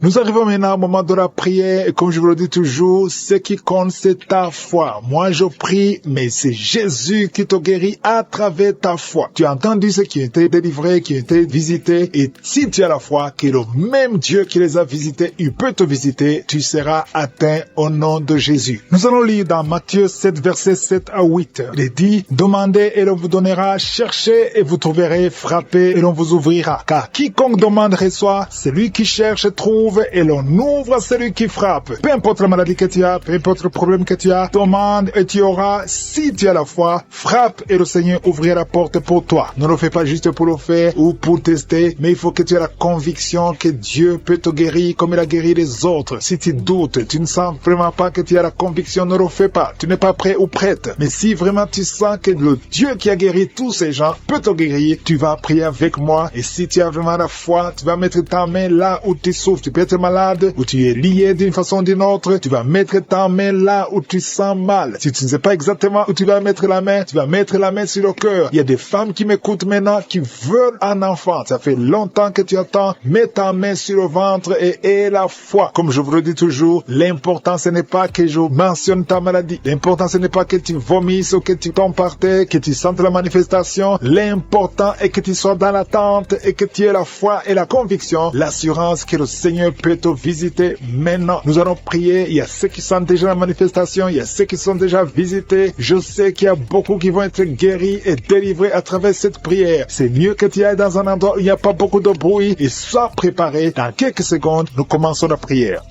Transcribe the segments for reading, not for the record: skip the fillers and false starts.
Nous arrivons maintenant au moment de la prière et comme je vous le dis toujours, ce qui compte c'est ta foi. Moi je prie, mais c'est Jésus qui te guérit à travers ta foi. Tu as entendu ceux qui ont été délivrés, qui ont été visités et si tu as la foi que le même Dieu qui les a visités, il peut te visiter, tu seras atteint au nom de Jésus. Nous allons lire dans Matthieu 7 versets 7 à 8. Il est dit, demandez et l'on vous donnera, cherchez et vous trouverez, frappez et l'on vous ouvrira. Car quiconque demande reçoit, celui qui cherche trouve et l'on ouvre à celui qui frappe. Peu importe la maladie que tu as, peu importe le problème que tu as, demande et tu auras. Si tu as la foi, frappe et le Seigneur ouvrira la porte pour toi. Ne le fais pas juste pour le faire ou pour tester, mais il faut que tu aies la conviction que Dieu peut te guérir comme il a guéri les autres. Si tu doutes, tu ne sens vraiment pas que tu as la conviction, ne le fais pas. Tu n'es pas prêt ou prête. Mais si vraiment tu sens que le Dieu qui a guéri tous ces gens peut te guérir, tu vas prier avec moi. Et si tu as vraiment la foi, tu vas mettre ta main là où tu souffres. Tu peux être malade, ou tu es lié d'une façon ou d'une autre, tu vas mettre ta main là où tu sens mal. Si tu ne sais pas exactement où tu vas mettre la main, tu vas mettre la main sur le cœur. Il y a des femmes qui m'écoutent maintenant qui veulent un enfant. Ça fait longtemps que tu attends. Mets ta main sur le ventre et aie la foi. Comme je vous le dis toujours, l'important ce n'est pas que je mentionne ta maladie. L'important ce n'est pas que tu vomisses ou que tu tombes par terre, que tu sentes la manifestation. L'important est que tu sois dans l'attente et que tu aies la foi et la conviction, l'assurance que le Seigneur peut te visiter maintenant. Nous allons prier. Il y a ceux qui sont déjà en manifestation, il y a ceux qui sont déjà visités. Je sais qu'il y a beaucoup qui vont être guéris et délivrés à travers cette prière. C'est mieux que tu ailles dans un endroit où il n'y a pas beaucoup de bruit et sois préparé. Dans quelques secondes, nous commençons la prière.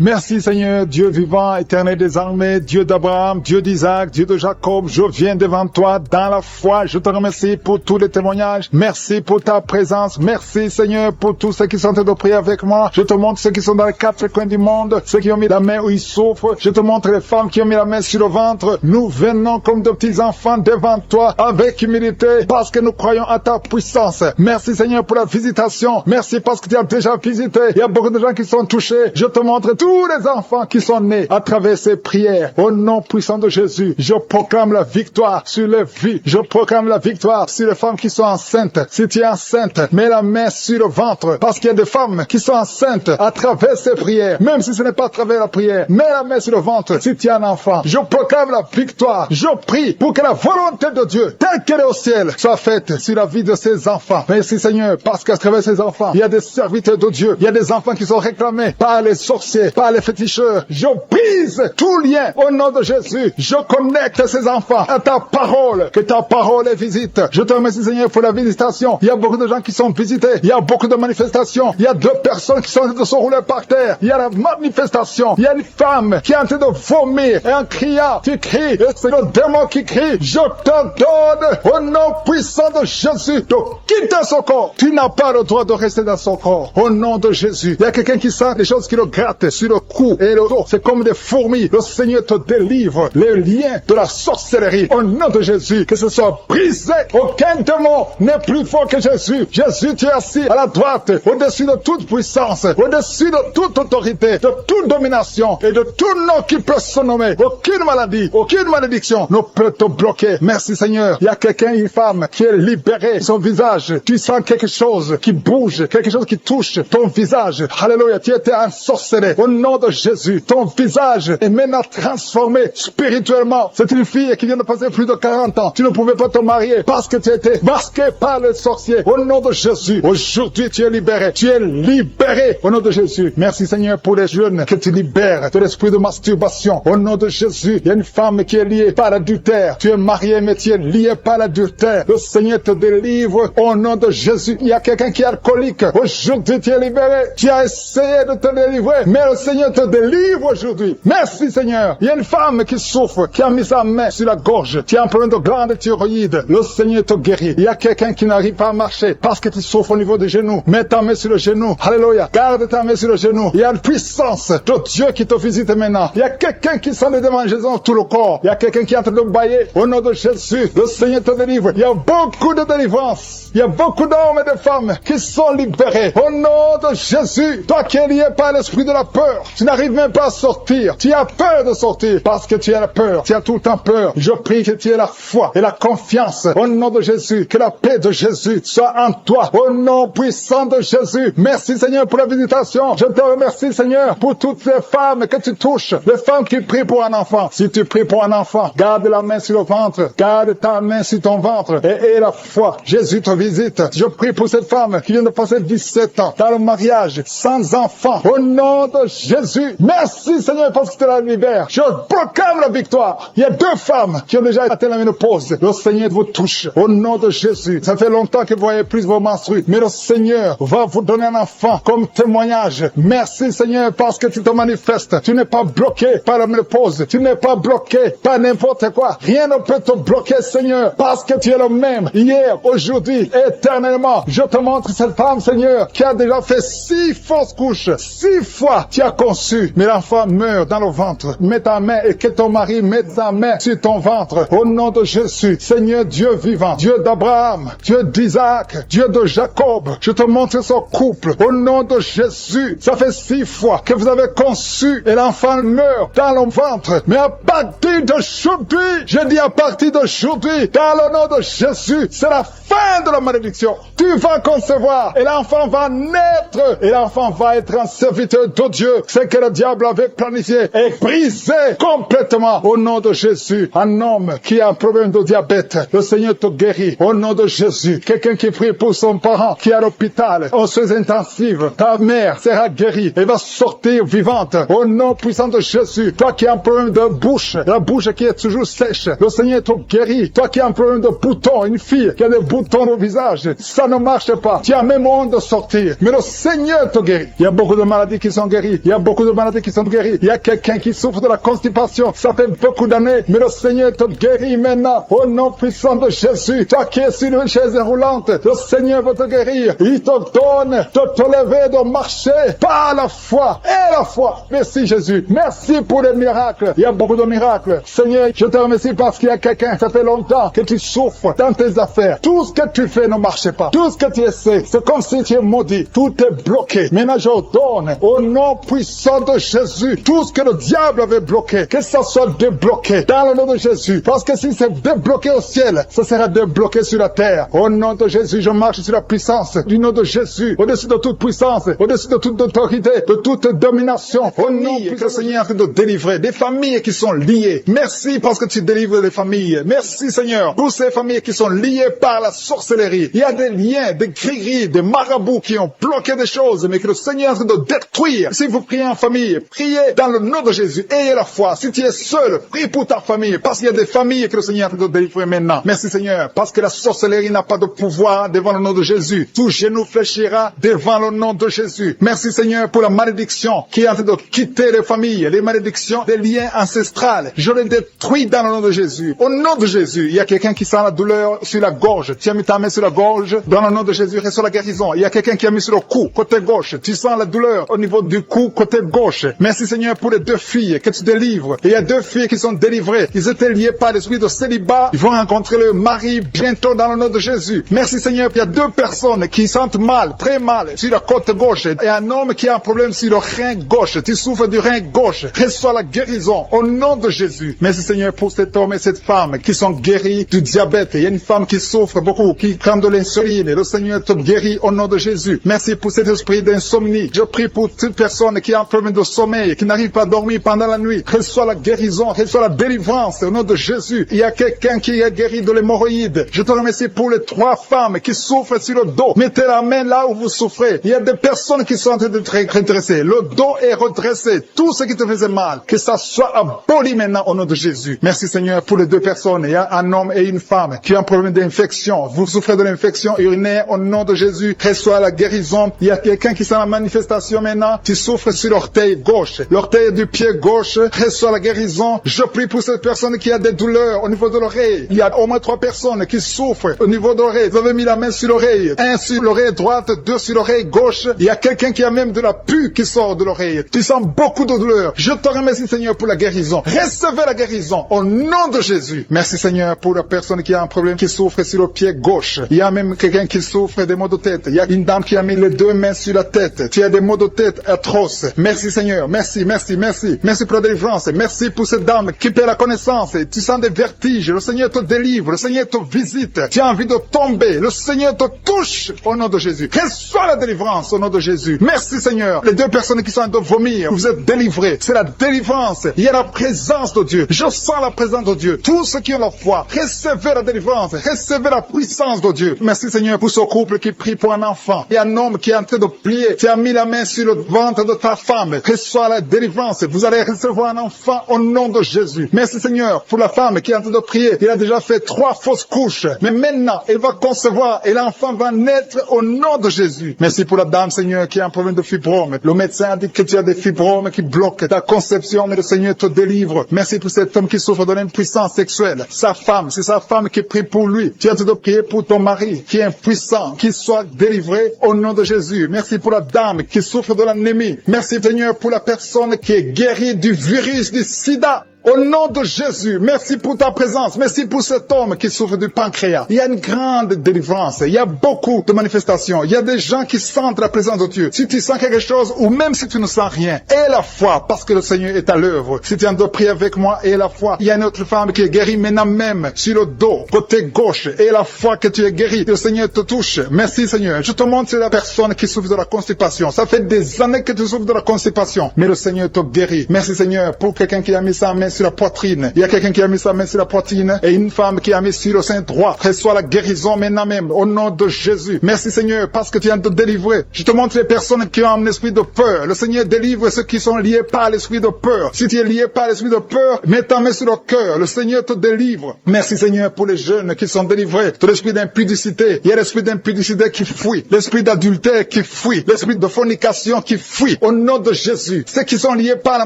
Merci Seigneur, Dieu vivant, éternel des armées, Dieu d'Abraham, Dieu d'Isaac, Dieu de Jacob, je viens devant toi dans la foi. Je te remercie pour tous les témoignages. Merci pour ta présence. Merci Seigneur pour tous ceux qui sont en train de prier avec moi. Je te montre ceux qui sont dans les quatre coins du monde, ceux qui ont mis la main où ils souffrent. Je te montre les femmes qui ont mis la main sur le ventre. Nous venons comme de petits enfants devant toi avec humilité parce que nous croyons à ta puissance. Merci Seigneur pour la visitation. Merci parce que tu as déjà visité. Il y a beaucoup de gens qui sont touchés. Je te montre tous les enfants qui sont nés à travers ces prières. Au nom puissant de Jésus, je proclame la victoire sur les vies. Je proclame la victoire sur les femmes qui sont enceintes. Si tu es enceinte, mets la main sur le ventre. Parce qu'il y a des femmes qui sont enceintes à travers ces prières. Même si ce n'est pas à travers la prière, mets la main sur le ventre si tu es un enfant. Je proclame la victoire. Je prie pour que la volonté de Dieu, telle qu'elle est au ciel, soit faite sur la vie de ces enfants. Merci Seigneur, parce qu'à travers ces enfants, il y a des serviteurs de Dieu. Il y a des enfants qui sont réclamés par les sorciers, par les féticheurs. Je brise tout lien au nom de Jésus. Je connecte ces enfants à ta parole. Que ta parole les visite. Je te remercie Seigneur pour la visitation. Il y a beaucoup de gens qui sont visités. Il y a beaucoup de manifestations. Il y a 2 personnes qui sont en train de se rouler par terre. Il y a la manifestation. Il y a une femme qui est en train de vomir. Et en criant, tu cries. Et c'est le démon qui crie. Je t'ordonne au nom puissant de Jésus de quitter son corps. Tu n'as pas le droit de rester dans son corps. Au nom de Jésus. Il y a quelqu'un qui sent des choses qui le grattent sur le cou et le dos. C'est comme des fourmis. Le Seigneur te délivre les liens de la sorcellerie. Au nom de Jésus, que ce soit brisé. Aucun démon n'est plus fort que Jésus. Jésus, tu es assis à la droite, au-dessus de toute puissance, au-dessus de toute autorité, de toute domination et de tout nom qui peut se nommer. Aucune maladie, aucune malédiction ne peut te bloquer. Merci Seigneur. Il y a quelqu'un, une femme qui est libérée. Son visage, tu sens quelque chose qui bouge, quelque chose qui touche ton visage. Alléluia, tu étais ensorcelé. Au nom de Jésus, ton visage est maintenant transformé spirituellement. C'est une fille qui vient de passer plus de 40 ans. Tu ne pouvais pas te marier parce que tu étais masqué par les sorciers. Au nom de Jésus, aujourd'hui tu es libéré. Tu es libéré au nom de Jésus. Merci Seigneur pour les jeunes que tu libères de l'esprit de masturbation. Au nom de Jésus, il y a une femme qui est liée par l'adultère. Tu es marié mais tu es lié par l'adultère. Le Seigneur te délivre au nom de Jésus. Il y a quelqu'un qui est alcoolique. Aujourd'hui tu es libéré. Tu as essayé de te délivrer, mais le Seigneur te délivre aujourd'hui. Merci Seigneur. Il y a une femme qui souffre, qui a mis sa main sur la gorge. Tu as un problème de glande thyroïde. Le Seigneur te guérit. Il y a quelqu'un qui n'arrive pas à marcher parce que tu souffres au niveau des genoux. Mets ta main sur le genou. Alléluia. Garde ta main sur le genou. Il y a une puissance de Dieu qui te visite maintenant. Il y a quelqu'un qui sent des démangeaisons tout le corps. Il y a quelqu'un qui est en train de bailler. Au nom de Jésus, le Seigneur te délivre. Il y a beaucoup de délivrance. Il y a beaucoup d'hommes et de femmes qui sont libérés. Au nom de Jésus, toi qui es lié par l'esprit de la peur, peur. Tu n'arrives même pas à sortir. Tu as peur de sortir parce que tu as la peur. Tu as tout le temps peur. Je prie que tu aies la foi et la confiance au nom de Jésus. Que la paix de Jésus soit en toi. Au nom puissant de Jésus. Merci Seigneur pour la visitation. Je te remercie Seigneur pour toutes les femmes que tu touches. Les femmes qui prient pour un enfant. Si tu pries pour un enfant, garde la main sur le ventre. Garde ta main sur ton ventre et aie la foi. Jésus te visite. Je prie pour cette femme qui vient de passer 17 ans dans le mariage, sans enfant. Au nom de Jésus. Merci Seigneur parce que tu la libères. Je proclame la victoire. Il y a 2 femmes qui ont déjà atteint la ménopause. Le Seigneur vous touche. Au nom de Jésus. Ça fait longtemps que vous voyez plus vos menstrues. Mais le Seigneur va vous donner un enfant comme témoignage. Merci Seigneur parce que tu te manifestes. Tu n'es pas bloqué par la ménopause. Tu n'es pas bloqué par n'importe quoi. Rien ne peut te bloquer Seigneur parce que tu es le même hier, aujourd'hui, éternellement. Je te montre cette femme Seigneur qui a déjà fait 6 fausses couches. 6 fois tu as conçu. Mais l'enfant meurt dans le ventre. Mets ta main et que ton mari mette sa main sur ton ventre. Au nom de Jésus. Seigneur Dieu vivant. Dieu d'Abraham. Dieu d'Isaac. Dieu de Jacob. Je te montre son couple. Au nom de Jésus. Ça fait 6 fois que vous avez conçu et l'enfant meurt dans le ventre. Mais à partir d'aujourd'hui, je dis à partir d'aujourd'hui, dans le nom de Jésus, c'est la fin de la malédiction. Tu vas concevoir et l'enfant va naître et l'enfant va être un serviteur de Dieu. Ce que le diable avait planifié est brisé complètement au nom de Jésus. Un homme qui a un problème de diabète, le Seigneur te guérit au nom de Jésus. Quelqu'un qui prie pour son parent qui est à l'hôpital, aux soins intensifs, ta mère sera guérie et va sortir vivante au nom puissant de Jésus. Toi qui as un problème de bouche, la bouche qui est toujours sèche, le Seigneur te guérit. Toi qui as un problème de boutons, une fille qui a des boutons au visage, ça ne marche pas. Tu as même honte de sortir, mais le Seigneur te guérit. Il y a beaucoup de maladies qui sont guéries. Il y a beaucoup de maladies qui sont guéries. Il y a quelqu'un qui souffre de la constipation. Ça fait beaucoup d'années, mais le Seigneur te guérit maintenant au nom puissant de Jésus. Toi qui es sur une chaise roulante, le Seigneur va te guérir. Il te donne de te lever, de marcher par la foi et la foi. Merci Jésus. Merci pour les miracles. Il y a beaucoup de miracles. Seigneur, je te remercie parce qu'il y a quelqu'un, ça fait longtemps que tu souffres dans tes affaires. Tout ce que tu fais ne marche pas. Tout ce que tu essaies, c'est comme si tu es maudit. Tout est bloqué. Maintenant, je ordonne au nom puissant de Jésus, tout ce que le diable avait bloqué, que ça soit débloqué dans le nom de Jésus. Parce que si c'est débloqué au ciel, ça sera débloqué sur la terre. Au nom de Jésus, je marche sur la puissance du nom de Jésus, au-dessus de toute puissance, au-dessus de toute autorité, de toute domination. Au nom que le Seigneur est en train de délivrer des familles qui sont liées. Merci parce que tu délivres les familles. Merci Seigneur pour ces familles qui sont liées par la sorcellerie. Il y a des liens, des grilleries, des marabouts qui ont bloqué des choses, mais que le Seigneur est en train de détruire. Si vous priez en famille, priez dans le nom de Jésus. Ayez la foi. Si tu es seul, prie pour ta famille, parce qu'il y a des familles que le Seigneur est en train de délivrer maintenant. Merci Seigneur, parce que la sorcellerie n'a pas de pouvoir devant le nom de Jésus. Tout genou fléchira devant le nom de Jésus. Merci Seigneur pour la malédiction qui est en train de quitter les familles, les malédictions des liens ancestrales. Je les détruis dans le nom de Jésus. Au nom de Jésus, il y a quelqu'un qui sent la douleur sur la gorge. Tu as mis ta main sur la gorge. Dans le nom de Jésus, reçois la guérison. Il y a quelqu'un qui a mis sur le cou, côté gauche. Tu sens la douleur au niveau du cou, côté gauche. Merci Seigneur pour les 2 filles que tu délivres. Et il y a 2 filles qui sont délivrées. Ils étaient liés par l'esprit de célibat. Ils vont rencontrer le mari bientôt dans le nom de Jésus. Merci Seigneur. Il y a 2 personnes qui sentent mal, très mal, sur la côte gauche. Et un homme qui a un problème sur le rein gauche. Tu souffres du rein gauche. Reçois la guérison au nom de Jésus. Merci Seigneur pour cet homme et cette femme qui sont guéris du diabète. Il y a une femme qui souffre beaucoup, qui prend de l'insuline. Le Seigneur te guérit au nom de Jésus. Merci pour cet esprit d'insomnie. Je prie pour toute personne qui a un problème de sommeil, qui n'arrive pas à dormir pendant la nuit. Reçois la guérison, reçois la délivrance au nom de Jésus. Il y a quelqu'un qui est guéri de l'hémorroïde. Je te remercie pour les 3 femmes qui souffrent sur le dos. Mettez la main là où vous souffrez. Il y a des personnes qui sont en train de te redresser. Le dos est redressé. Tout ce qui te faisait mal, que ça soit aboli maintenant au nom de Jésus. Merci Seigneur pour les 2 personnes. Il y a un homme et une femme qui ont un problème d'infection. Vous souffrez de l'infection urinaire au nom de Jésus. Reçois la guérison. Il y a quelqu'un qui sent la manifestation maintenant. Tu souffres sur l'orteil gauche. L'orteil du pied gauche. Reçois la guérison. Je prie pour cette personne qui a des douleurs au niveau de l'oreille. Il y a au moins 3 personnes qui souffrent au niveau de l'oreille. Vous avez mis la main sur l'oreille. 1 sur l'oreille droite, 2 sur l'oreille gauche. Il y a quelqu'un qui a même de la pus qui sort de l'oreille. Tu sens beaucoup de douleur. Je te remercie Seigneur pour la guérison. Recevez la guérison au nom de Jésus. Merci Seigneur pour la personne qui a un problème, qui souffre sur le pied gauche. Il y a même quelqu'un qui souffre des maux de tête. Il y a une dame qui a mis les 2 mains sur la tête. Tu as des maux de tête atroces. tous. Merci Seigneur, merci, merci, merci. Merci pour la délivrance. Merci pour cette dame qui perd la connaissance. Tu sens des vertiges. Le Seigneur te délivre. Le Seigneur te visite. Tu as envie de tomber. Le Seigneur te touche au nom de Jésus. Reçois la délivrance au nom de Jésus. Merci Seigneur. Les deux personnes qui sont en train de vomir, vous êtes délivrés. C'est la délivrance. Il y a la présence de Dieu. Je sens la présence de Dieu. Tous ceux qui ont la foi, recevez la délivrance. Recevez la puissance de Dieu. Merci Seigneur pour ce couple qui prie pour un enfant. Il y a un homme qui est en train de prier. Tu as mis la main sur le ventre de ta femme. Reçois la délivrance. Vous allez recevoir un enfant au nom de Jésus. Merci Seigneur pour la femme qui est en train de prier. Il a déjà fait 3 fausses couches. Mais maintenant, elle va concevoir et l'enfant va naître au nom de Jésus. Merci pour la dame Seigneur qui a un problème de fibrome. Le médecin a dit que tu as des fibromes qui bloquent ta conception, mais le Seigneur te délivre. Merci pour cette femme qui souffre de l'impuissance sexuelle. Sa femme, c'est sa femme qui prie pour lui. Tu as de prier pour ton mari qui est impuissant, qu'il soit délivré au nom de Jésus. Merci pour la dame qui souffre de l'anémie. Merci Seigneur pour la personne qui est guérie du virus du sida. Au nom de Jésus, merci pour ta présence. Merci pour cet homme qui souffre du pancréas. Il y a une grande délivrance. Il y a beaucoup de manifestations. Il y a des gens qui sentent la présence de Dieu. Si tu sens quelque chose ou même si tu ne sens rien, aie la foi parce que le Seigneur est à l'œuvre. Si tu es en train de prier avec moi, aie la foi. Il y a une autre femme qui est guérie maintenant même sur le dos, côté gauche. Aie la foi que tu es guéri. Le Seigneur te touche. Merci Seigneur. Je te montre la personne qui souffre de la constipation. Ça fait des années que tu souffres de la constipation. Mais le Seigneur te guérit. Merci Seigneur pour quelqu'un qui a mis sa main sur la poitrine. Il y a quelqu'un qui a mis sa main sur la poitrine et une femme qui a mis sur le sein droit. Reçois la guérison maintenant même au nom de Jésus. Merci Seigneur parce que tu viens de délivrer. Je te montre les personnes qui ont un esprit de peur. Le Seigneur délivre ceux qui sont liés par l'esprit de peur. Si tu es lié par l'esprit de peur, mets ta main sur le cœur. Le Seigneur te délivre. Merci Seigneur pour les jeunes qui sont délivrés de l'esprit d'impudicité. Il y a l'esprit d'impudicité qui fuit. L'esprit d'adultère qui fuit. L'esprit de fornication qui fuit. Au nom de Jésus. Ceux qui sont liés par la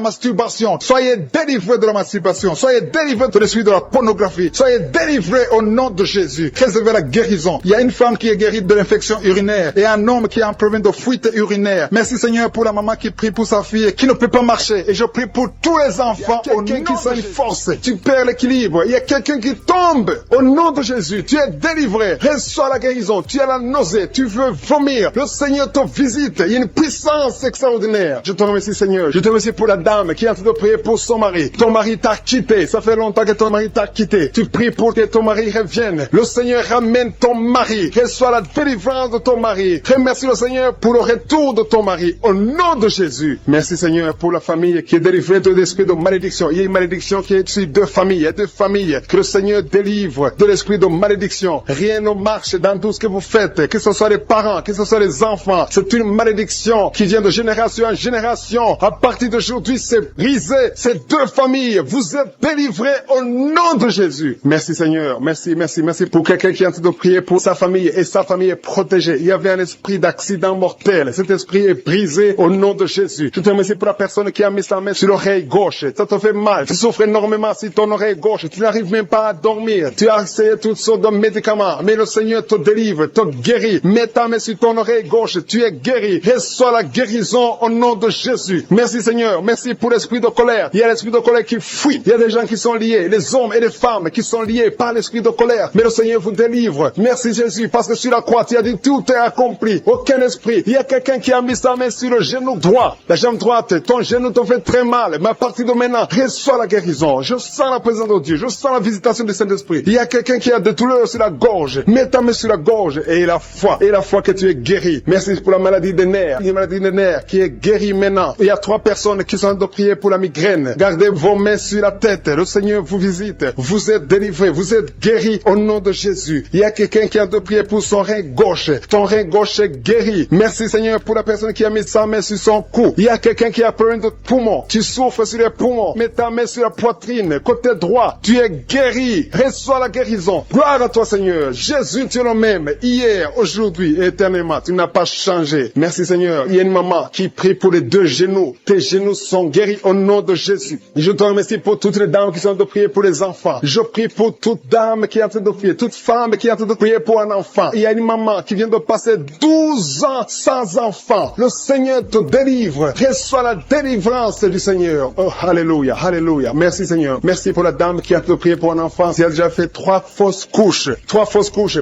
masturbation, soyez délivrés de la masturbation. Soyez délivrés de l'esprit de la pornographie. Soyez délivrés au nom de Jésus. Recevez la guérison. Il y a une femme qui est guérie de l'infection urinaire et un homme qui a un problème de fuite urinaire. Merci Seigneur pour la maman qui prie pour sa fille qui ne peut pas marcher. Et je prie pour tous les enfants au nom qui sont une force. Tu perds l'équilibre. Il y a quelqu'un qui tombe au nom de Jésus. Tu es délivré. Reçois la guérison. Tu as la nausée. Tu veux vomir. Le Seigneur te visite. Il y a une puissance extraordinaire. Je te remercie Seigneur. Je te remercie pour la dame qui est en train de prier pour son mari. Ton mari t'a quitté. Ça fait longtemps que ton mari t'a quitté. Tu pries pour que ton mari revienne. Le Seigneur ramène ton mari. Reçois la délivrance de ton mari. Remercie le Seigneur pour le retour de ton mari. Au nom de Jésus. Merci Seigneur pour la famille qui est délivrée de l'esprit de malédiction. Il y a une malédiction qui est sur 2 familles. Il y a 2 familles que le Seigneur délivre de l'esprit de malédiction. Rien ne marche dans tout ce que vous faites. Que ce soit les parents, que ce soit les enfants. C'est une malédiction qui vient de génération en génération. À partir d'aujourd'hui, c'est brisé. Ces 2 familles, vous êtes délivrés au nom de Jésus. Merci Seigneur. Merci, merci, merci pour quelqu'un qui est en train de prier pour sa famille et sa famille est protégée. Il y avait un esprit d'accident mortel. Cet esprit est brisé au nom de Jésus. Je te remercie pour la personne qui a mis sa main sur l'oreille gauche. Ça te fait mal. Tu souffres énormément sur ton oreille gauche. Tu n'arrives même pas à dormir. Tu as essayé toutes sortes de médicaments. Mais le Seigneur te délivre, te guérit. Mets ta main sur ton oreille gauche. Tu es guéri. Reçois la guérison au nom de Jésus. Merci Seigneur. Merci pour l'esprit de colère. Il y a l'esprit de colère qui fuit. Il y a des gens qui sont liés, les hommes et les femmes qui sont liés par l'esprit de colère. Mais le Seigneur vous délivre. Merci Jésus, parce que sur la croix, tu as dit tout est accompli. Aucun esprit. Il y a quelqu'un qui a mis sa main sur le genou droit. La jambe droite, ton genou te fait très mal. Mais à partir de maintenant, reçois la guérison. Je sens la présence de Dieu. Je sens la visitation du Saint-Esprit. Il y a quelqu'un qui a des douleurs sur la gorge. Mets ta main sur la gorge et la foi. Et la foi que tu es guéri. Merci pour la maladie des nerfs. Une maladie des nerfs qui est guérie maintenant. Il y a 3 personnes qui sont en train de prier pour la migraine. Gardez vos mains sur la tête. Le Seigneur vous visite. Vous êtes délivrés. Vous êtes guéris au nom de Jésus. Il y a quelqu'un qui a de prier pour son rein gauche. Ton rein gauche est guéri. Merci Seigneur pour la personne qui a mis sa main sur son cou. Il y a quelqu'un qui a problème de poumon. Tu souffres sur les poumons. Mets ta main sur la poitrine. Côté droit. Tu es guéri. Reçois la guérison. Gloire à toi Seigneur. Jésus, tu es le même. Hier, aujourd'hui, éternellement. Tu n'as pas changé. Merci Seigneur. Il y a une maman qui prie pour les 2 genoux. Tes genoux sont guéris au nom de Jésus. Je te remercie remercie pour toutes les dames qui sont en train de prier pour les enfants. Je prie pour toute dame qui est en train de prier, toute femme qui est en train de prier pour un enfant. Il y a une maman qui vient de passer 12 ans sans enfant. Le Seigneur te délivre. Reçois la délivrance du Seigneur. Oh, alléluia, alléluia. Merci Seigneur. Merci pour la dame qui est en train de prier pour un enfant. Elle a déjà fait 3 fausses couches.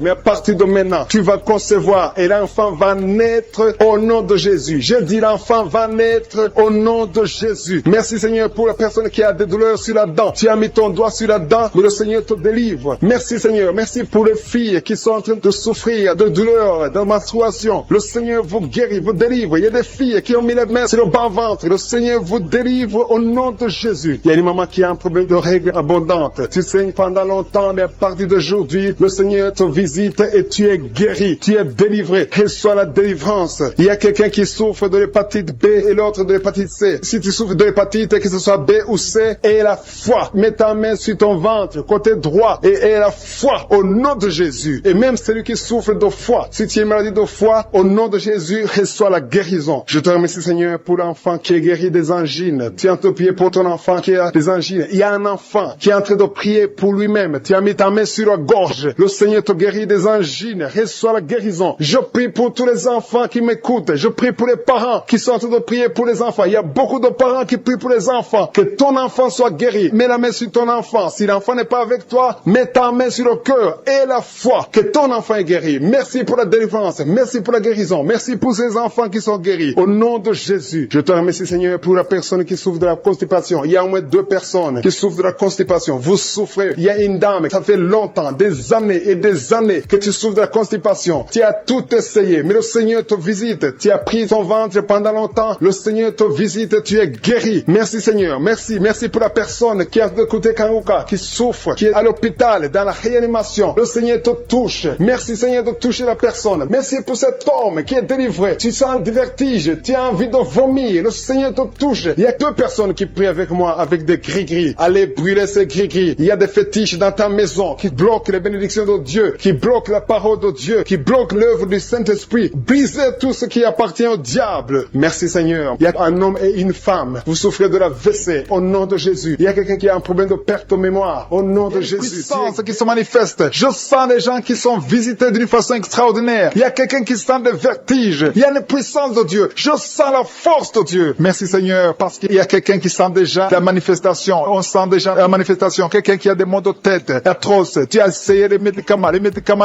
Mais à partir de maintenant, tu vas concevoir et l'enfant va naître au nom de Jésus. Je dis l'enfant va naître au nom de Jésus. Merci Seigneur pour la personne qui a des douleurs sur la dent. Tu as mis ton doigt sur la dent, mais le Seigneur te délivre. Merci Seigneur. Merci pour les filles qui sont en train de souffrir de douleurs, de menstruation. Le Seigneur vous guérit, vous délivre. Il y a des filles qui ont mis les mains sur le bas-ventre. Le Seigneur vous délivre au nom de Jésus. Il y a une maman qui a un problème de règles abondantes. Tu saignes pendant longtemps, mais à partir d'aujourd'hui, le Seigneur te visite et tu es guéri. Tu es délivré. Reçois la délivrance. Il y a quelqu'un qui souffre de l'hépatite B et l'autre de l'hépatite C. Si tu souffres de l'hépatite, que ce soit B ou C, aie la foi. Mets ta main sur ton ventre, côté droit, et aie la foi au nom de Jésus. Et même celui qui souffre de foie, si tu es malade de foie, au nom de Jésus, reçois la guérison. Je te remercie Seigneur pour l'enfant qui est guéri des angines. Tu es en train de prier pour ton enfant qui a des angines. Il y a un enfant qui est en train de prier pour lui-même. Tu as mis ta main sur la gorge. Le Seigneur te guérit des angines. Reçois la guérison. Je prie pour tous les enfants qui m'écoutent. Je prie pour les parents qui sont en train de prier pour les enfants. Il y a beaucoup de parents qui prient pour les enfants. Que ton enfant soit guéri. Mets la main sur ton enfant. Si l'enfant n'est pas avec toi, mets ta main sur le cœur et la foi. Que ton enfant est guéri. Merci pour la délivrance. Merci pour la guérison. Merci pour ces enfants qui sont guéris. Au nom de Jésus. Je te remercie Seigneur pour la personne qui souffre de la constipation. Il y a au moins 2 personnes qui souffrent de la constipation. Vous souffrez. Il y a une dame, ça fait longtemps, des années et des années que tu souffres de la constipation. Tu as tout essayé, mais le Seigneur te visite. Tu as pris ton ventre pendant longtemps. Le Seigneur te visite. Tu es guéri. Merci Seigneur. Merci. Merci pour la personne qui a de côté Kanouka, qui souffre, qui est à l'hôpital, dans la réanimation. Le Seigneur te touche. Merci Seigneur de toucher la personne. Merci pour cet homme qui est délivré. Tu sens le vertige. Tu as envie de vomir. Le Seigneur te touche. Il y a 2 personnes qui prient avec moi avec des gris-gris. Allez brûler ces gris-gris. Il y a des fétiches dans ta maison qui bloquent les bénédictions de Dieu, qui bloquent la parole de Dieu, qui bloquent l'œuvre du Saint-Esprit. Brisez tout ce qui appartient au diable. Merci Seigneur. Il y a un homme et une femme. Vous souffrez de la WC au nom de Jésus. Il y a quelqu'un qui a un problème de perte de mémoire au nom de Jésus. Puissance qui se manifeste. Je sens les gens qui sont visités d'une façon extraordinaire. Il y a quelqu'un qui sent des vertiges. Il y a une puissance de Dieu. Je sens la force de Dieu. Merci Seigneur parce qu'il y a quelqu'un qui sent déjà la manifestation. On sent déjà la manifestation. Quelqu'un qui a des maux de tête atroces. Tu as essayé les médicaments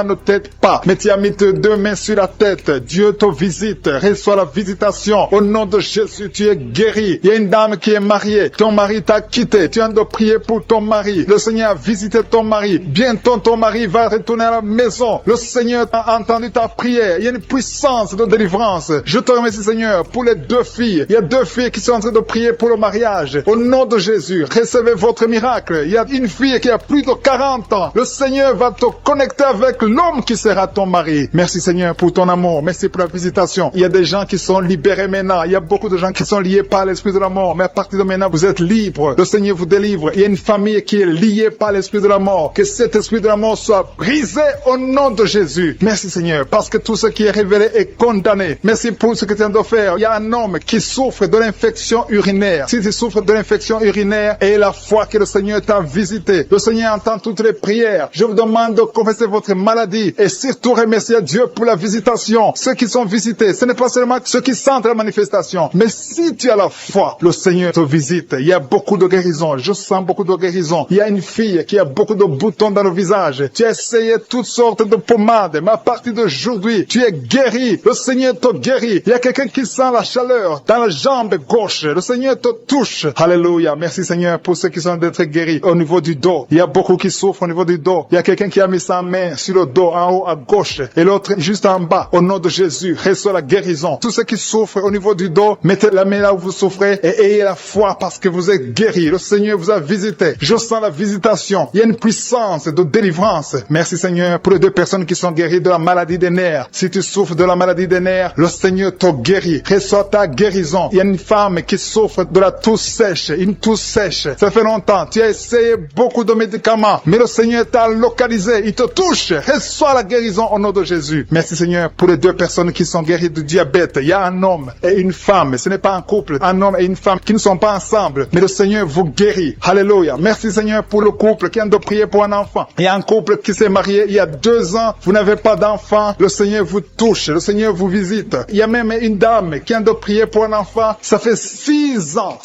ne t'aident pas. Mais tu as mis tes 2 mains sur la tête. Dieu te visite. Reçois la visitation. Au nom de Jésus, tu es guéri. Il y a une dame qui est mariée. Ton mari t'a quitté. Tu as de prier pour ton mari. Le Seigneur a visité ton mari. Bientôt ton mari va retourner à la maison. Le Seigneur a entendu ta prière. Il y a une puissance de délivrance. Je te remercie Seigneur pour les 2 filles. Il y a 2 filles qui sont en train de prier pour le mariage. Au nom de Jésus, recevez votre miracle. Il y a une fille qui a plus de 40 ans. Le Seigneur va te connecter avec l'homme qui sera ton mari. Merci Seigneur pour ton amour. Merci pour la visitation. Il y a des gens qui sont libérés maintenant. Il y a beaucoup de gens qui sont liés par l'esprit de la mort. Mais à partir de maintenant, vous êtes libres. Le Seigneur vous délivre. Il y a une famille qui est liée par l'esprit de la mort. Que cet esprit de la mort soit brisé au nom de Jésus. Merci Seigneur parce que tout ce qui est révélé est condamné. Merci pour ce que tu viens de faire. Il y a un homme qui souffre de l'infection urinaire. Si tu souffres de l'infection urinaire, et la foi que le Seigneur t'a visité. Le Seigneur entend toutes les prières. Je vous demande de confesser votre maladie et surtout remercier Dieu pour la visitation. Ceux qui sont visités, ce n'est pas seulement ceux qui sentent la manifestation, mais si tu as la foi, le Seigneur te visite. Il y a beaucoup de guérison. Je sens beaucoup de guérison. Il y a une fille qui a beaucoup de boutons dans le visage. Tu as essayé toutes sortes de pommades, mais à partir d'aujourd'hui, tu es guéri. Le Seigneur te guérit. Il y a quelqu'un qui sent la chaleur dans la jambe gauche. Le Seigneur te touche. Alléluia. Merci Seigneur pour ceux qui sont d'être guéris au niveau du dos. Il y a beaucoup qui souffrent au niveau du dos. Il y a quelqu'un qui a mis sa main sur le dos, en haut à gauche, et l'autre juste en bas. Au nom de Jésus, reçois la guérison. Tous ceux qui souffrent au niveau du dos, mettez la main là où vous souffrez et ayez la foi parce que vous êtes guéris. Le Seigneur vous a visité. Je sens la visitation. Il y a une puissance de délivrance. Merci Seigneur pour les 2 personnes qui sont guéries de la maladie des nerfs. Si tu souffres de la maladie des nerfs, le Seigneur te guérit. Reçois ta guérison. Il y a une femme qui souffre de la toux sèche, une toux sèche. Ça fait longtemps. Tu as essayé beaucoup de médicaments, mais le Seigneur t'a localisé. Il te touche. Reçois la guérison au nom de Jésus. Merci Seigneur pour les 2 personnes qui sont guéries du diabète. Il y a un homme et une femme. Ce n'est pas un couple. Un homme et une femme qui ne sont pas ensemble. Mais le Seigneur Seigneur vous guérit. Alléluia. Merci Seigneur pour le couple qui vient de prier pour un enfant. Il y a un couple qui s'est marié il y a 2 ans. Vous n'avez pas d'enfant. Le Seigneur vous touche. Le Seigneur vous visite. Il y a même une dame qui vient de prier pour un enfant. Ça fait 6 ans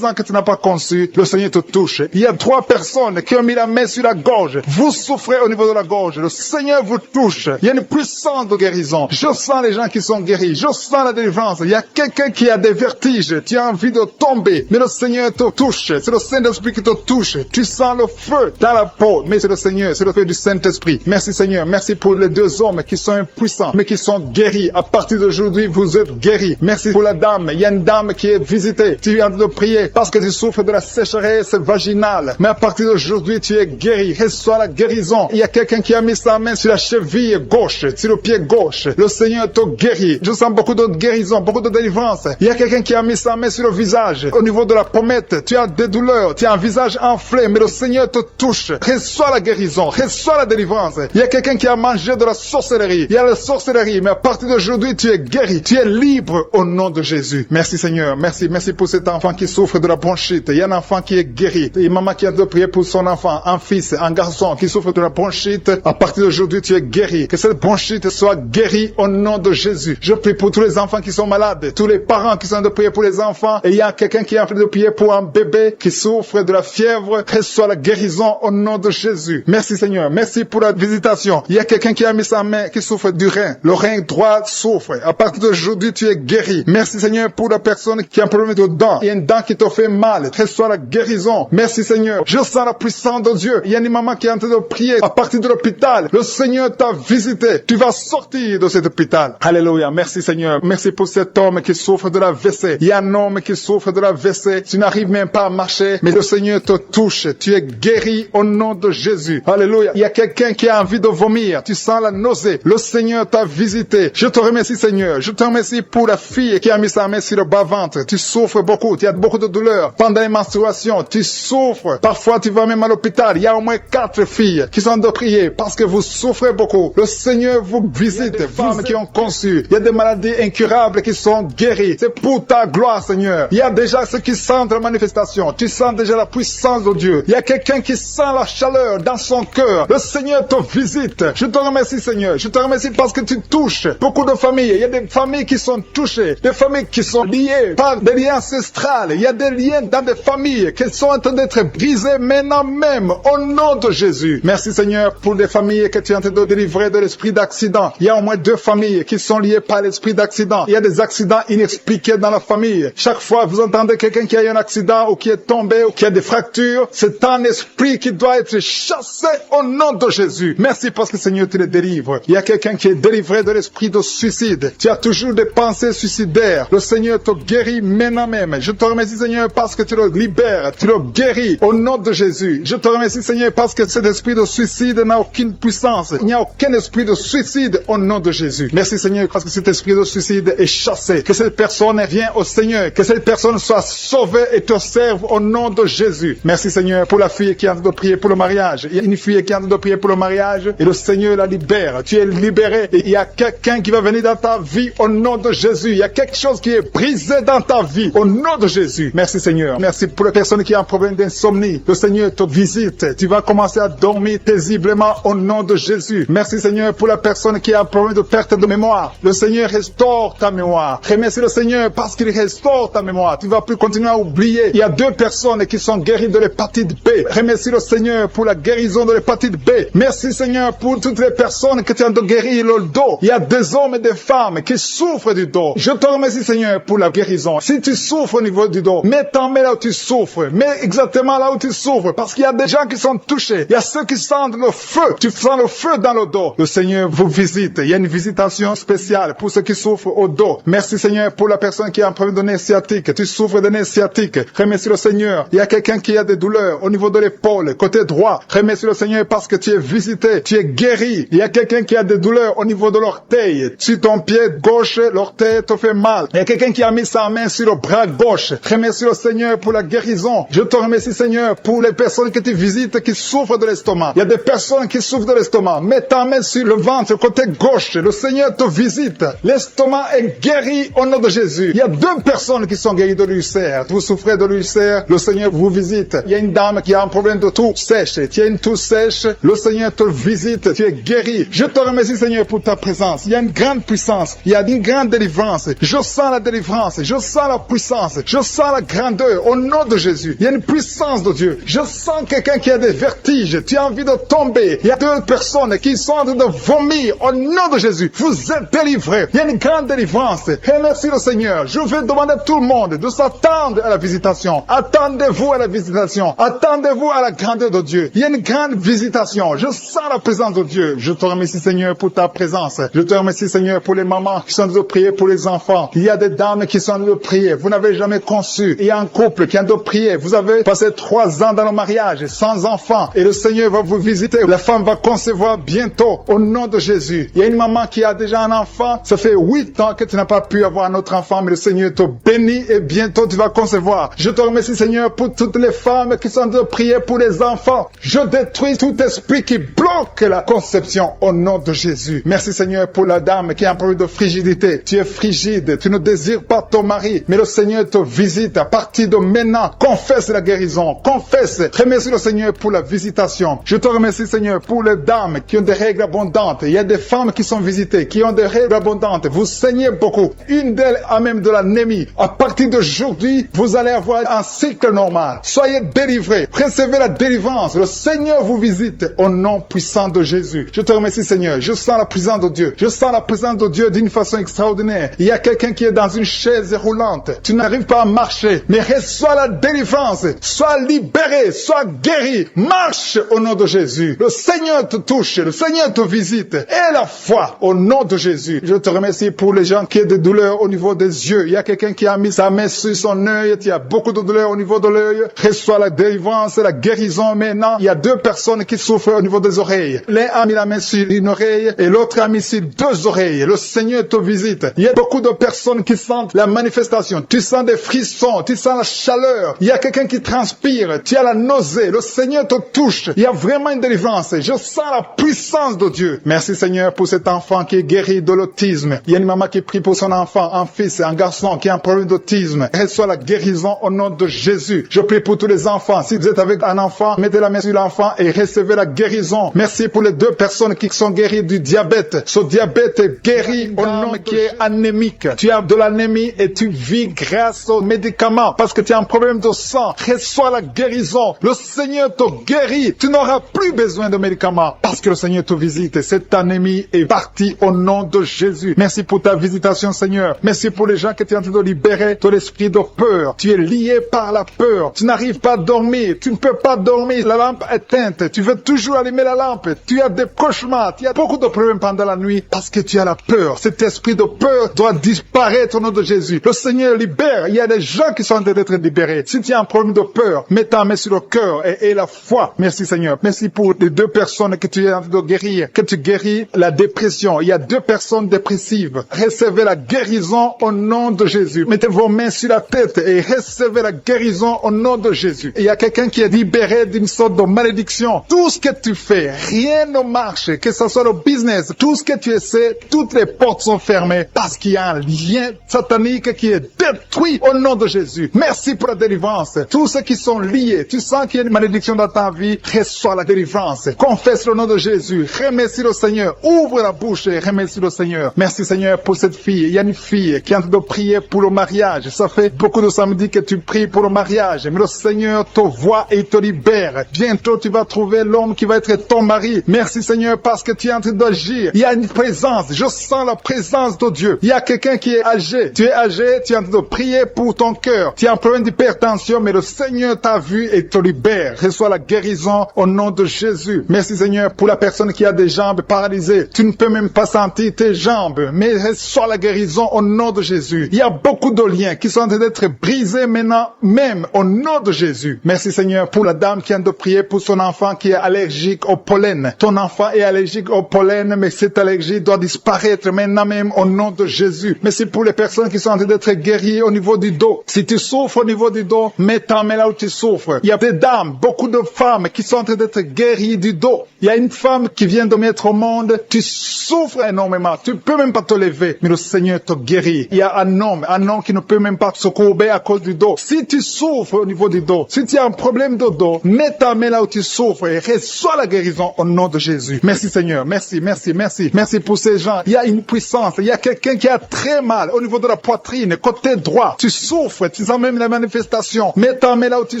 que tu n'as pas conçu. Le Seigneur te touche. Il y a 3 personnes qui ont mis la main sur la gorge. Vous souffrez au niveau de la gorge. Le Seigneur vous touche. Il y a une puissance de guérison. Je sens les gens qui sont guéris. Je sens la délivrance. Il y a quelqu'un qui a des vertiges. Tu as envie de tomber. Mais le Seigneur te touche. C'est le Saint-Esprit qui te touche. Tu sens le feu dans la peau. Mais c'est le Seigneur. C'est le feu du Saint-Esprit. Merci Seigneur. Merci pour les 2 hommes qui sont impuissants, mais qui sont guéris. À partir d'aujourd'hui, vous êtes guéris. Merci pour la dame. Il y a une dame qui est visitée. Tu viens de prier parce que tu souffres de la sécheresse vaginale. Mais à partir d'aujourd'hui, tu es guéri. Reçois la guérison. Il y a quelqu'un qui a mis sa main sur la cheville gauche, sur le pied gauche. Le Seigneur te guérit. Je sens beaucoup de guérison, beaucoup de délivrance. Il y a quelqu'un qui a mis sa main sur le visage. Au niveau de la pommette, tu as des douleurs. Tu as un visage enflé, mais le Seigneur te touche. Reçois la guérison. Reçois la délivrance. Il y a quelqu'un qui a mangé de la sorcellerie. Il y a la sorcellerie, mais à partir d'aujourd'hui, tu es guéri. Tu es libre au nom de Jésus. Merci Seigneur. Merci. Merci pour cet enfant qui souffre de la bronchite. Il y a un enfant qui est guéri. Et maman qui a de prier pour son enfant, un fils, un garçon qui souffre de la bronchite. À partir d'aujourd'hui, tu es guéri. Que cette bronchite soit guérie au nom de Jésus. Je prie pour tous les enfants qui sont malades, tous les parents qui sont de prier pour les enfants. Et il y a quelqu'un qui est en train de prier pour un bébé qui souffre de la fièvre. Reçois la guérison au nom de Jésus. Merci Seigneur. Merci pour la visitation. Il y a quelqu'un qui a mis sa main qui souffre du rein. Le rein droit souffre. À partir d'aujourd'hui, tu es guéri. Merci Seigneur pour la personne qui a un problème de dents. Il y a une dent qui te fait mal. Reçois la guérison. Merci Seigneur. Je sens la puissance de Dieu. Il y a une maman qui est en train de prier à partir de l'hôpital. Le Seigneur t'a visité. Tu vas sortir de cet hôpital. Alléluia. Merci Seigneur. Merci pour cet homme qui souffre de la WC. Il y a un homme qui souffre de la WC. Tu n'arrives même pas à marcher, mais le Seigneur te touche. Tu es guéri au nom de Jésus. Alléluia. Il y a quelqu'un qui a envie de vomir. Tu sens la nausée. Le Seigneur t'a visité. Je te remercie Seigneur. Je te remercie pour la fille qui a mis sa main sur le bas-ventre. Tu souffres beaucoup. Tu as beaucoup de douleurs. Pendant les menstruations, tu souffres. Parfois, tu vas même à l'hôpital. Il y a au moins 4 filles qui sont de prier parce que vous souffrez beaucoup. Le Seigneur vous visite. Femmes qui ont conçu. Il y a des maladies incurables qui sont guéries. C'est pour ta gloire, Seigneur. Il y a déjà ceux qui sentent la manifestation. Tu sens déjà la puissance de Dieu. Il y a quelqu'un qui sent la chaleur dans son cœur. Le Seigneur te visite. Je te remercie, Seigneur. Je te remercie parce que tu touches beaucoup de familles. Il y a des familles qui sont touchées. Des familles qui sont liées par des liens ancestrales. Il y a des liens dans des familles qui sont en train d'être brisés maintenant même. Au nom de Jésus. Merci, Seigneur, pour des familles que tu es en train de délivrer de l'esprit d'accident. Il y a au moins 2 familles qui sont liées par l'esprit d'accident. Il y a des accidents inexpliqués dans la famille. Chaque fois, vous entendez quelqu'un qui a eu un accident ou qui est tombé ou qui a des fractures. C'est un esprit qui doit être chassé au nom de Jésus. Merci parce que Seigneur, tu les délivres. Il y a quelqu'un qui est délivré de l'esprit de suicide. Tu as toujours des pensées suicidaires. Le Seigneur te guérit maintenant même. Je te remercie, Seigneur, parce que tu le libères. Tu le guéris au nom de Jésus. Je te remercie, Seigneur, parce que cet esprit de suicide n'a aucune puissance. Il n'y a aucun esprit de suicide au nom de Jésus. Merci, Seigneur, parce que cet esprit de suicide est chassé. Que cette personne vienne au Seigneur. Que cette personne soit sauvée et te serve au nom de Jésus. Merci, Seigneur, pour la fille qui est en train de prier pour le mariage. Il y a une fille qui est en train de prier pour le mariage et le Seigneur la libère. Tu es libéré et il y a quelqu'un qui va venir dans ta vie au nom de Jésus. Il y a quelque chose qui est brisé dans ta vie au nom de Jésus. Merci, Seigneur. Merci pour les personnes qui ont un problème d'insomnie. Le Seigneur te visite. Tu vas commencer à dormir paisiblement au nom de Jésus. Merci, Seigneur, pour la personne qui a un problème de perte de mémoire. Le Seigneur restaure ta mémoire. Remercie le Seigneur parce qu'il restaure ta mémoire. Tu ne vas plus continuer à oublier. Il y a 2 personnes qui sont guéries de l'hépatite B. Remercie le Seigneur pour la guérison de l'hépatite B. Merci, Seigneur, pour toutes les personnes qui ont de guérir le dos. Il y a des hommes et des femmes qui souffrent du dos. Je te remercie, Seigneur, pour la guérison. Si tu souffres au niveau du dos, mets ta main là où tu souffres. Mets exactement là où tu souffres. Parce qu'il y a des gens qui sont touchés. Il y a ceux qui sentent le feu. Tu sens le feu dans le dos. Le Seigneur vous visite. Il y a une visitation spéciale pour ceux qui souffrent au dos. Merci, Seigneur, pour la personne qui a un problème de nez sciatique. Tu souffres de nez sciatique. Remercie le Seigneur. Il y a quelqu'un qui a des douleurs au niveau de l'épaule, côté droit. Remercie le Seigneur parce que tu es visité. Tu es guéri. Il y a quelqu'un qui a des douleurs au niveau de l'orteil. Sur ton pied gauche, l'orteil te fait mal. Il y a quelqu'un qui a mis sa main sur le bras gauche. Remercie le Seigneur pour la guérison. Je te remercie, Seigneur, pour les personnes que tu visites qui souffrent de l'estomac. Il y a des personnes qui souffrent de l'estomac. Mets ta main sur le ventre, côté gauche. Le Seigneur te visite. L'estomac est guéri au nom de Jésus. Il y a 2 personnes qui sont guéries de l'ulcère. Vous souffrez de l'ulcère. cancer, le Seigneur vous visite. Il y a une dame qui a un problème de toux sèche. Tu as une toux sèche, le Seigneur te visite, tu es guéri. Je te remercie, Seigneur, pour ta présence. Il y a une grande puissance, il y a une grande délivrance. Je sens la délivrance, je sens la puissance, je sens la grandeur au nom de Jésus. Il y a une puissance de Dieu. Je sens quelqu'un qui a des vertiges, tu as envie de tomber. Il y a deux personnes qui sont en train de vomir au nom de Jésus. Vous êtes délivrés. Il y a une grande délivrance. Et merci le Seigneur. Je vais demander à tout le monde de s'attendre à la visitation. Attendez-vous à la visitation. Attendez-vous à la grandeur de Dieu. Il y a une grande visitation. Je sens la présence de Dieu. Je te remercie, Seigneur, pour ta présence. Je te remercie, Seigneur, pour les mamans qui sont en train de prier pour les enfants. Il y a des dames qui sont en train de prier. Vous n'avez jamais conçu. Il y a un couple qui est en train de prier. Vous avez passé 3 ans dans le mariage sans enfant. Et le Seigneur va vous visiter. La femme va concevoir bientôt au nom de Jésus. Il y a une maman qui a déjà un enfant. Ça fait 8 ans que tu n'as pas pu avoir un autre enfant, mais le Seigneur te bénit et bientôt tu vas concevoir. Je te remercie, Seigneur, pour toutes les femmes qui sont en train de prier pour les enfants. Je détruis tout esprit qui bloque la conception au nom de Jésus. Merci, Seigneur, pour la dame qui a un problème de frigidité. Tu es frigide, tu ne désires pas ton mari, mais le Seigneur te visite à partir de maintenant. Confesse la guérison, confesse. Remercie le Seigneur pour la visitation. Je te remercie, Seigneur, pour les dames qui ont des règles abondantes. Il y a des femmes qui sont visitées, qui ont des règles abondantes. Vous saignez beaucoup. Une d'elles a même de l'anémie. À partir d'aujourd'hui, vous allez avoir un cycle normal. Soyez délivrés. Recevez la délivrance. Le Seigneur vous visite au nom puissant de Jésus. Je te remercie, Seigneur. Je sens la présence de Dieu. Je sens la présence de Dieu d'une façon extraordinaire. Il y a quelqu'un qui est dans une chaise roulante. Tu n'arrives pas à marcher, mais reçois la délivrance. Sois libéré, sois guéri. Marche au nom de Jésus. Le Seigneur te touche. Le Seigneur te visite. Et la foi au nom de Jésus. Je te remercie pour les gens qui ont des douleurs au niveau des yeux. Il y a quelqu'un qui a mis sa main sur son œil. Il y a beaucoup de douleurs au niveau de l'œil. Reçois la délivrance, la guérison maintenant. Il y a 2 personnes qui souffrent au niveau des oreilles. L'un a mis la main sur une oreille et l'autre a mis sur 2 oreilles. Le Seigneur te visite. Il y a beaucoup de personnes qui sentent la manifestation. Tu sens des frissons. Tu sens la chaleur. Il y a quelqu'un qui transpire. Tu as la nausée. Le Seigneur te touche. Il y a vraiment une délivrance. Je sens la puissance de Dieu. Merci, Seigneur, pour cet enfant qui est guéri de l'autisme. Il y a une maman qui prie pour son enfant, un fils, un garçon qui a un problème d'autisme. Reçois la guérison au nom de Jésus. Je prie pour tous les enfants. Si vous êtes avec un enfant, mettez la main sur l'enfant et recevez la guérison. Merci pour les 2 personnes qui sont guéries du diabète. Ce diabète est guéri au nom qui est anémique. Tu as de l'anémie et tu vis grâce aux médicaments parce que tu as un problème de sang. Reçois la guérison. Le Seigneur te guérit. Tu n'auras plus besoin de médicaments parce que le Seigneur te visite. Cette anémie est partie au nom de Jésus. Merci pour ta visitation, Seigneur. Merci pour les gens que tu es en train de libérer de l'esprit de peur. Tu es lié par la peur. Tu n'arrives pas à dormir. Tu ne peux pas dormir. La lampe est éteinte. Tu veux toujours allumer la lampe. Tu as des cauchemars. Tu as beaucoup de problèmes pendant la nuit parce que tu as la peur. Cet esprit de peur doit disparaître au nom de Jésus. Le Seigneur libère. Il y a des gens qui sont en train d'être libérés. Si tu as un problème de peur, mets ta main sur le cœur et la foi. Merci, Seigneur. Merci pour les 2 personnes que tu es en train de guérir. Que tu guéris la dépression. Il y a 2 personnes dépressives. Recevez la guérison au nom de Jésus. Mettez vos mains sur la tête et recevez la guérison au nom de Jésus. Il y a quelqu'un qui est libéré d'une sorte de malédiction. Tout ce que tu fais, rien ne marche. Que ce soit le business, tout ce que tu essaies, toutes les portes sont fermées parce qu'il y a un lien satanique qui est détruit au nom de Jésus. Merci pour la délivrance. Tous ceux qui sont liés, tu sens qu'il y a une malédiction dans ta vie, reçois la délivrance. Confesse le nom de Jésus. Remercie le Seigneur. Ouvre la bouche et remercie le Seigneur. Merci, Seigneur, pour cette fille. Il y a une fille qui est en train de prier pour le mariage. Ça fait beaucoup de samedis que tu pries pour le mariage. Mais le Seigneur te voit et te libère. Bientôt, tu vas trouver l'homme qui va être ton mari. Merci, Seigneur, parce que tu es en train d'agir. Il y a une présence. Je sens la présence de Dieu. Il y a quelqu'un qui est âgé. Tu es âgé, tu es en train de prier pour ton cœur. Tu as un problème d'hypertension, mais le Seigneur t'a vu et te libère. Reçois la guérison au nom de Jésus. Merci, Seigneur, pour la personne qui a des jambes paralysées. Tu ne peux même pas sentir tes jambes, mais reçois la guérison au nom de Jésus. Il y a beaucoup de liens qui sont en train d'être brisés maintenant, même au nom de Jésus. Merci, Seigneur, pour la dame qui vient de prier pour son enfant qui est allergique au pollen. Ton enfant est allergique au pollen, mais cette allergie doit disparaître maintenant même au nom de Jésus. Merci pour les personnes qui sont en train d'être guéries au niveau du dos. Si tu souffres au niveau du dos, mets ta main là où tu souffres. Il y a des dames, beaucoup de femmes qui sont en train d'être guéries du dos. Il y a une femme qui vient de mettre au monde, tu souffres énormément, tu peux même pas te lever, mais le Seigneur te guérit. Il y a un homme qui ne peut même pas se courber à cause du dos. Si Si tu souffres au niveau du dos, si tu as un problème de dos, mets ta main là où tu souffres et reçois la guérison au nom de Jésus. Merci Seigneur, merci, merci, merci. Merci pour ces gens. Il y a une puissance, il y a quelqu'un qui a très mal au niveau de la poitrine, côté droit. Tu souffres, tu sens même la manifestation. Mets ta main là où tu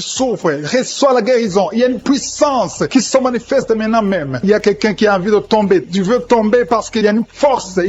souffres, reçois la guérison. Il y a une puissance qui se manifeste maintenant même. Il y a quelqu'un qui a envie de tomber. Tu veux tomber parce qu'il y a une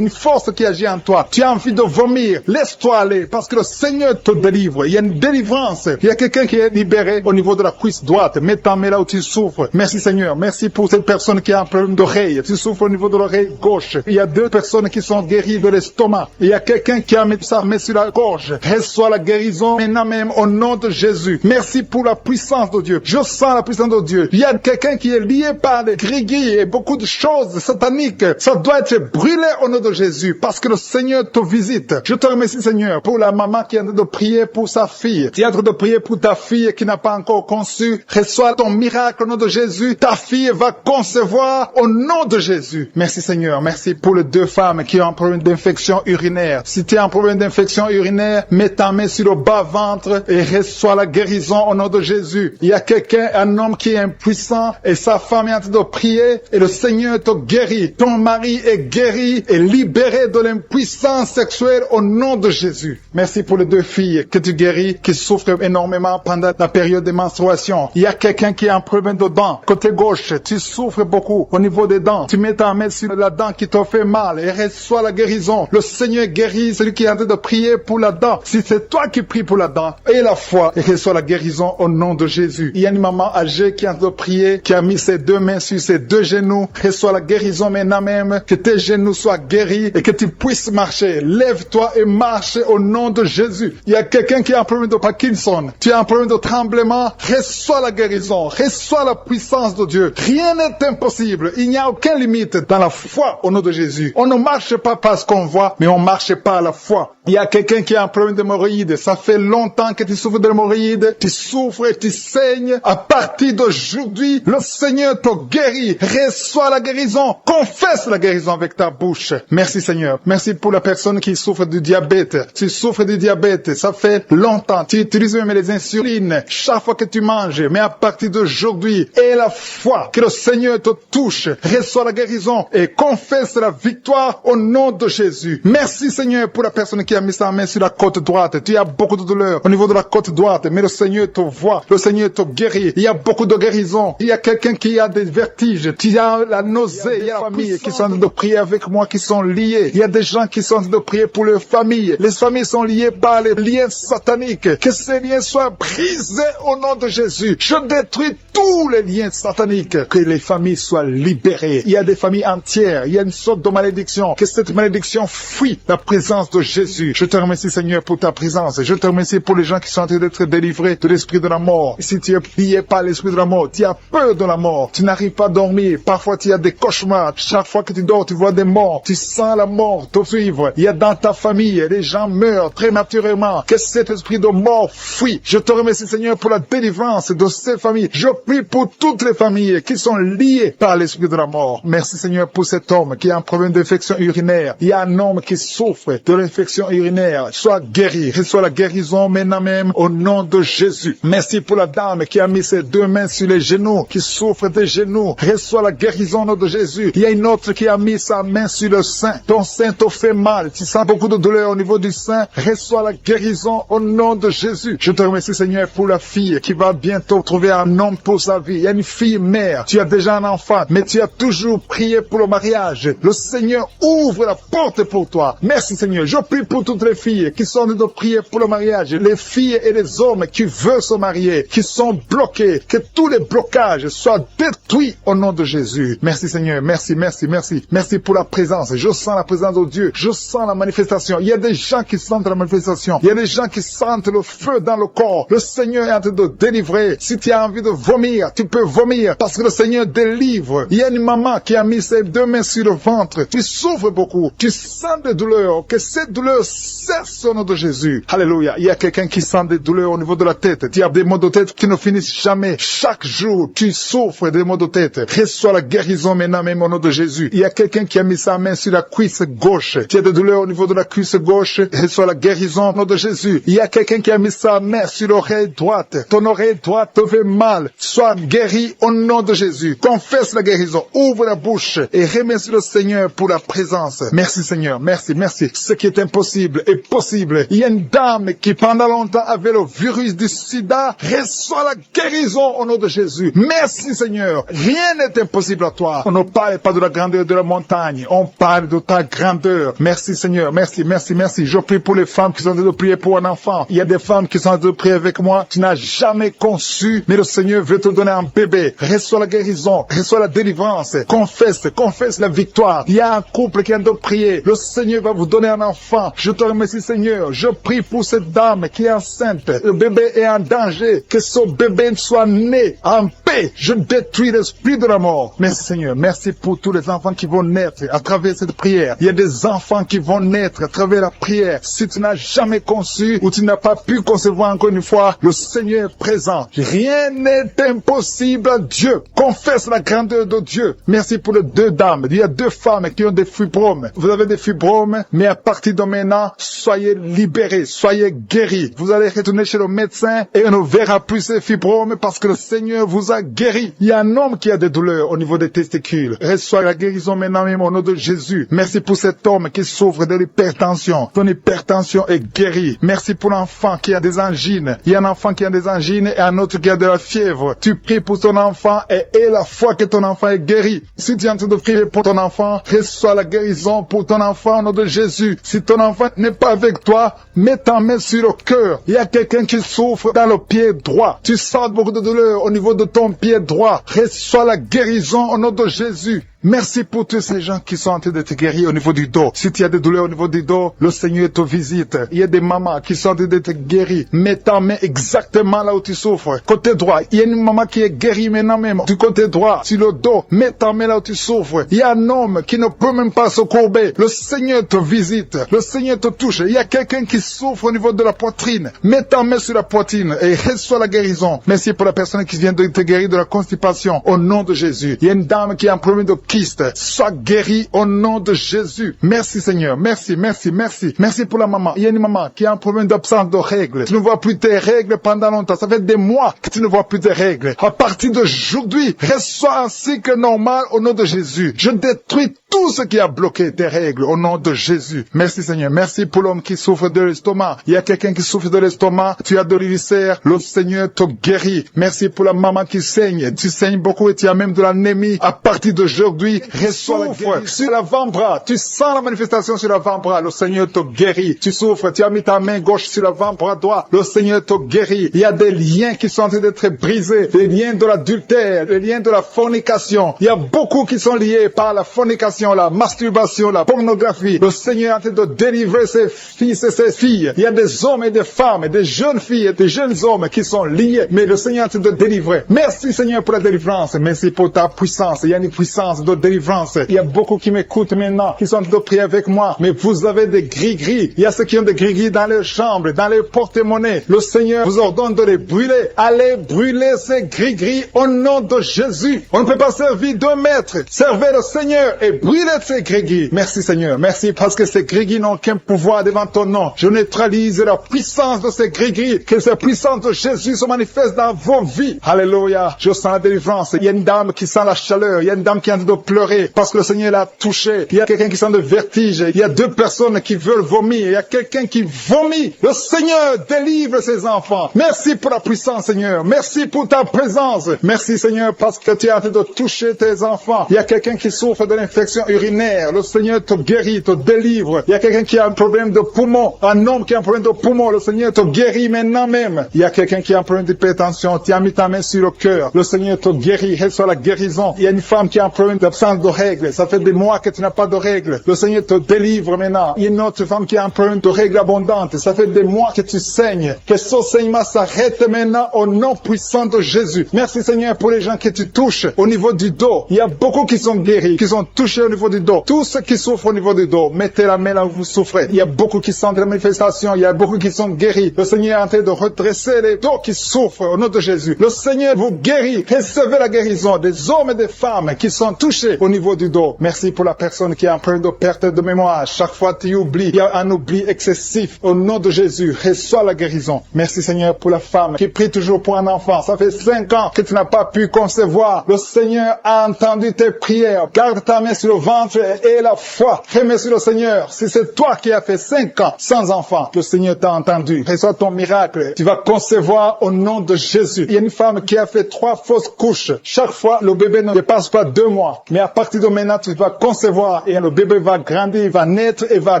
force qui agit en toi. Tu as envie de vomir. Laisse-toi aller parce que le Seigneur te délivre. Il y a une délivrance. Il y a quelqu'un qui est libéré au niveau de la cuisse droite. Mets ta main là où tu souffres. Merci Seigneur. Merci pour cette personne qui a un problème d'oreille. Tu souffres au niveau de l'oreille gauche. Il y a 2 personnes qui sont guéries de l'estomac. Il y a quelqu'un qui a mis sa main sur la gorge. Reçois la guérison maintenant même au nom de Jésus. Merci pour la puissance de Dieu. Je sens la puissance de Dieu. Il y a quelqu'un qui est lié par des gris-gris et beaucoup de choses sataniques. Ça doit être brûlé au nom de Jésus parce que le Seigneur te visite. Je te remercie Seigneur pour la maman qui est en train de prier pour sa fille. Tu es en train de prier pour ta fille qui n'a pas encore conçu. Reçois ton miracle au nom de Jésus. Ta fille va concevoir au nom de Jésus. Merci Seigneur. Merci pour les 2 femmes qui ont un problème d'infection urinaire. Si tu as un problème d'infection urinaire, mets ta main sur le bas-ventre et reçois la guérison au nom de Jésus. Il y a quelqu'un, un homme qui est impuissant et sa femme est en train de prier et le Seigneur te guérit. Ton mari est guéri et libéré de l'impuissance sexuelle au nom de Jésus. Merci pour les 2 filles que tu guéris, qui souffrent énormément pendant la période de menstruation. Il y a quelqu'un qui a un problème de dents. Côté gauche, tu souffres beaucoup au niveau des dents. Tu mets ta main sur la dent qui te fait mal et reçois la guérison. Le Seigneur guérit celui qui est en train de prier pour la dent. Si c'est toi qui pries pour la dent, et la foi et reçois la guérison au nom de Jésus. Il y a une maman âgée qui est en train de prier, qui a mis ses 2 mains sur ses 2 genoux. Reçois la guérison maintenant même. Que tes genoux soient guéris et que tu puisses marcher. Lève-toi et marche au nom de Jésus. Il y a quelqu'un qui a un problème de Parkinson. Tu as un problème de tremblement. Reçois la guérison. Reçois la puissance de Dieu. Rien n'est impossible. Il n'y a aucune limite dans la foi au nom de Jésus. On ne marche pas parce qu'on voit, mais on marche pas à la foi. Il y a quelqu'un qui a un problème d'hémorroïdes. Ça fait longtemps que tu souffres d'hémorroïdes. Tu souffres et tu saignes. À partir d'aujourd'hui, le Seigneur te guérit. Reçois la guérison. Confesse la guérison avec ta bouche. Merci Seigneur. Merci pour la personne qui souffre du diabète. Tu souffres du diabète. Ça fait longtemps. Tu utilises même les insulines chaque fois que tu manges. Mais à partir d'aujourd'hui, aie la foi que le Seigneur te touche. Reçois la guérison et confesse la victoire au nom de Jésus. Merci Seigneur pour la personne qui a mis sa main sur la côte droite. Tu as beaucoup de douleur au niveau de la côte droite, mais le Seigneur te voit. Le Seigneur te guérit. Il y a beaucoup de guérison. Il y a quelqu'un qui a des vertiges. Tu as la nausée. Il y a des familles qui sont en train de prier avec moi, qui sont liées. Il y a des gens qui sont en train de prier pour leurs familles. Les familles sont liées par les liens sataniques. Que ces liens soient brisés au nom de Jésus. Je détruis tous les liens sataniques. Que les familles soient libérées. Il y a des familles entières. Il y a une sorte de malédiction. Que cette malédiction fuit la présence de Jésus. Je te remercie Seigneur pour ta présence. Je te remercie pour les gens qui sont en train d'être délivrés de l'esprit de la mort. Si tu es plié par l'esprit de la mort, tu as peur de la mort. Tu n'arrives pas à dormir. Parfois tu as des cauchemars. Chaque fois que tu dors, tu vois des morts. Tu sens la mort te suivre. Il y a dans ta famille, les gens meurent prématurément. Que cet esprit de mort fuit. Je te remercie Seigneur pour la délivrance de ces familles. Je prie pour toutes les familles qui sont liées par l'esprit de la mort. Merci Seigneur pour cet homme qui a un problème d'infection urinaire. Il y a un homme qui souffre de l'infection urinaire. Sois guéri. Reçois la guérison maintenant même au nom de Jésus. Merci pour la dame qui a mis ses 2 mains sur les genoux, qui souffre des genoux. Reçois la guérison au nom de Jésus. Il y a une autre qui a mis sa main sur le sein. Ton sein te fait mal. Tu sens beaucoup de douleur au niveau du sein. Reçois la guérison au nom de Jésus. Je te remercie Seigneur pour la fille qui va bientôt trouver un homme pour sa vie. Il y a une fille mère. Tu as déjà un enfant, mais tu as toujours prié pour le mariage. Le Seigneur ouvre la porte pour toi. Merci Seigneur. Je prie pour toutes les filles qui sont en train de prier pour le mariage. Les filles et les hommes qui veulent se marier, qui sont bloqués. Que tous les blocages soient détruits au nom de Jésus. Merci Seigneur. Merci, merci, merci. Merci pour la présence. Je sens la présence de Dieu. Je sens la manifestation. Il y a des gens qui sentent la manifestation. Il y a des gens qui sentent le feu dans le corps. Le Seigneur est en train de délivrer. Si tu as envie de vomir, tu peux vomir parce que le Seigneur délivre. Il y a une maman qui a mis ses 2 mains sur le ventre. Tu souffres beaucoup. Tu sens des douleurs. Que ces douleurs cessent au nom de Jésus. Alléluia. Il y a quelqu'un qui sent des douleurs au niveau de la tête. Tu as des maux de tête qui ne finissent jamais. Chaque jour, tu souffres des maux de tête. Reçois la guérison maintenant même au nom de Jésus. Il y a quelqu'un qui a mis sa main sur la cuisse gauche. Tu as des douleurs au niveau de la cuisse gauche. Reçois la guérison au nom de Jésus. Il y a quelqu'un qui a mis sa sa main sur l'oreille droite. Ton oreille droite te fait mal. Sois guéri au nom de Jésus. Confesse la guérison. Ouvre la bouche et remercie le Seigneur pour la présence. Merci Seigneur. Merci, merci. Ce qui est impossible est possible. Il y a une dame qui pendant longtemps avait le virus du sida. Reçois la guérison au nom de Jésus. Merci Seigneur. Rien n'est impossible à toi. On ne parle pas de la grandeur de la montagne. On parle de ta grandeur. Merci Seigneur. Merci, merci, merci. Je prie pour les femmes qui sont en train de prier pour un enfant. Il y a des femmes qui sont en train de prier avec moi. Tu n'as jamais conçu, mais le Seigneur veut te donner un bébé. Reçois la guérison. Reçois la délivrance. Confesse la victoire. Il y a un couple qui est en train de prier. Le Seigneur va vous donner un enfant. Je te remercie Seigneur. Je prie pour cette dame qui est enceinte. Le bébé est en danger. Que ce bébé soit né en paix. Je détruis l'esprit de la mort. Merci Seigneur. Merci pour tous les enfants qui vont naître à travers cette prière. Il y a des enfants qui vont naître à travers la prière. Si tu n'as jamais conçu ou tu n'as pas pu concevoir encore une fois, le Seigneur est présent. Rien n'est impossible à Dieu. Confesse la grandeur de Dieu. Merci pour les deux dames. Il y a deux femmes qui ont des fibromes. Vous avez des fibromes, mais à partir de maintenant, soyez libérés, soyez guéris. Vous allez retourner chez le médecin et on ne verra plus ces fibromes parce que le Seigneur vous a guéri. Il y a un homme qui a des douleurs au niveau des testicules. Reçois la guérison maintenant même au nom de Jésus. Merci pour cet homme qui souffre de l'hypertension. Ton hypertension est guérie. Merci pour l'enfant qui a des angines. Il y a un enfant qui a des angines et un autre qui a de la fièvre. Tu pries pour ton enfant et aie la foi que ton enfant est guéri. Si tu es en train de prier pour ton enfant, reçois la guérison pour ton enfant au nom de Jésus. Si ton enfant n'est pas avec toi, mets ta main sur le cœur. Il y a quelqu'un qui souffre dans le pied droit. Tu sens beaucoup de douleur au niveau de ton pied droit. Reçois la guérison au nom de Jésus. Merci pour tous ces gens qui sont en train de te guérir au niveau du dos. Si tu as des douleurs au niveau du dos, le Seigneur te visite. Il y a des mamans qui sont en train de te guérir. Mets ta main exactement là où tu souffres. Côté droit, il y a une maman qui est guérie maintenant même. Du côté droit, sur le dos, mets ta main là où tu souffres. Il y a un homme qui ne peut même pas se courber. Le Seigneur te visite. Le Seigneur te touche. Il y a quelqu'un qui souffre au niveau de la poitrine. Mets ta main sur la poitrine et reçois la guérison. Merci pour la personne qui vient de te guérir de la constipation. Au nom de Jésus. Il y a une dame qui a un problème de kyste. Sois guéri au nom de Jésus. Merci Seigneur. Merci, merci, merci. Merci pour la maman. Il y a une maman qui a un problème d'absence de règles. Tu ne vois plus tes règles pendant longtemps. Ça fait des mois que tu ne vois plus tes règles. À partir d'aujourd'hui, reçois un cycle normal au nom de Jésus. Je détruis tout ce qui a bloqué tes règles au nom de Jésus. Merci Seigneur. Merci pour l'homme qui souffre de l'estomac. Il y a quelqu'un qui souffre de l'estomac. Tu as de l'ulcère. Le Seigneur te guérit. Merci pour la maman qui saigne. Tu saignes beaucoup et tu as même de l'anémie. À partir d'aujourd'hui, reçois la guérison sur l'avant-bras. Tu sens la manifestation sur l'avant-bras. Le Seigneur te guérit. Tu souffres. Tu as mis ta main gauche sur l'avant-bras droit. Le Seigneur te guérit. Il y a des liens qui sont en train d'être brisés. Les liens de l'adultère. Les liens de la fornication. Il y a beaucoup qui sont liés par la fornication, la masturbation, la pornographie. Le Seigneur est en train de délivrer ses fils et ses filles. Il y a des hommes et des femmes, des jeunes filles et des jeunes hommes qui sont liés. Mais le Seigneur est en train de délivrer. Merci Seigneur pour la délivrance. Merci pour ta puissance. Il y a une puissance de délivrance. Il y a beaucoup qui m'écoutent maintenant, qui sont en train de prier avec moi. Mais vous avez des gris-gris. Il y a ceux qui ont des gris-gris dans les chambres, dans les porte-monnaies. Le Seigneur vous ordonne de les brûler. Allez brûler ces gris-gris au nom de Jésus. On ne peut pas servir deux maîtres. Servez le Seigneur et brûlez ces gris-gris. Merci Seigneur. Merci parce que ces gris-gris n'ont aucun pouvoir devant ton nom. Je neutralise la puissance de ces gris-gris. Que cette puissance de Jésus se manifeste dans vos vies. Alléluia. Je sens la délivrance. Il y a une dame qui sent la chaleur. Il y a une dame qui est en train de pleurer parce que le Seigneur l'a touché. Il y a quelqu'un qui sent de vertige. Il y a deux personnes qui veulent vomir. Il y a quelqu'un qui vomit. Le Seigneur délivre ses enfants. Merci pour la puissance Seigneur. Merci pour ta présence. Merci Seigneur parce que tu es en train de toucher tes enfants. Il y a quelqu'un qui souffre de l'infection urinaire. Le Seigneur te guérit, te délivre. Il y a quelqu'un qui a un problème de poumon. Un homme qui a un problème de poumon. Le Seigneur te guérit maintenant même. Il y a quelqu'un qui a un problème d'hypertension. Tu as mis ta main sur le cœur. Le Seigneur te guérit. Reçois la guérison. Il y a une femme qui a un problème d'absence de règles. Ça fait des mois que tu n'as pas de règles. Le Seigneur te délivre maintenant. Il y a une autre femme qui a un problème de règles abondantes. Ça fait des mois que tu saignes. Que ce saignement s'arrête maintenant au nom puissant de Jésus. Merci Seigneur pour les gens que tu touches au niveau du dos. Il y a beaucoup qui sont guéris, qui sont touchés au niveau du dos. Tous ceux qui souffrent au niveau du dos, mettez la main là où vous souffrez. Il y a beaucoup qui sentent la manifestation, il y a beaucoup qui sont guéris. Le Seigneur est en train de redresser les dos qui souffrent au nom de Jésus. Le Seigneur vous guérit. Recevez la guérison des hommes et des femmes qui sont touchés au niveau du dos. Merci pour la personne qui est en train de perte de mémoire. Chaque fois tu oublies, il y a un oubli excessif. Au nom de Jésus, reçois la guérison. Merci Seigneur pour la femme qui prie toujours pour un enfant. Ça fait 5 ans que tu n'as pas pu concevoir. Le Seigneur a entendu tes prières. Garde ta main sur le ventre et la foi. Remercie le Seigneur. Si c'est toi qui as fait 5 ans sans enfant, le Seigneur t'a entendu. Reçois ton miracle. Tu vas concevoir au nom de Jésus. Il y a une femme qui a fait 3 fausses couches. Chaque fois, le bébé ne dépasse pas 2 mois. Mais à partir de maintenant, tu vas concevoir et le bébé va grandir, il va naître et va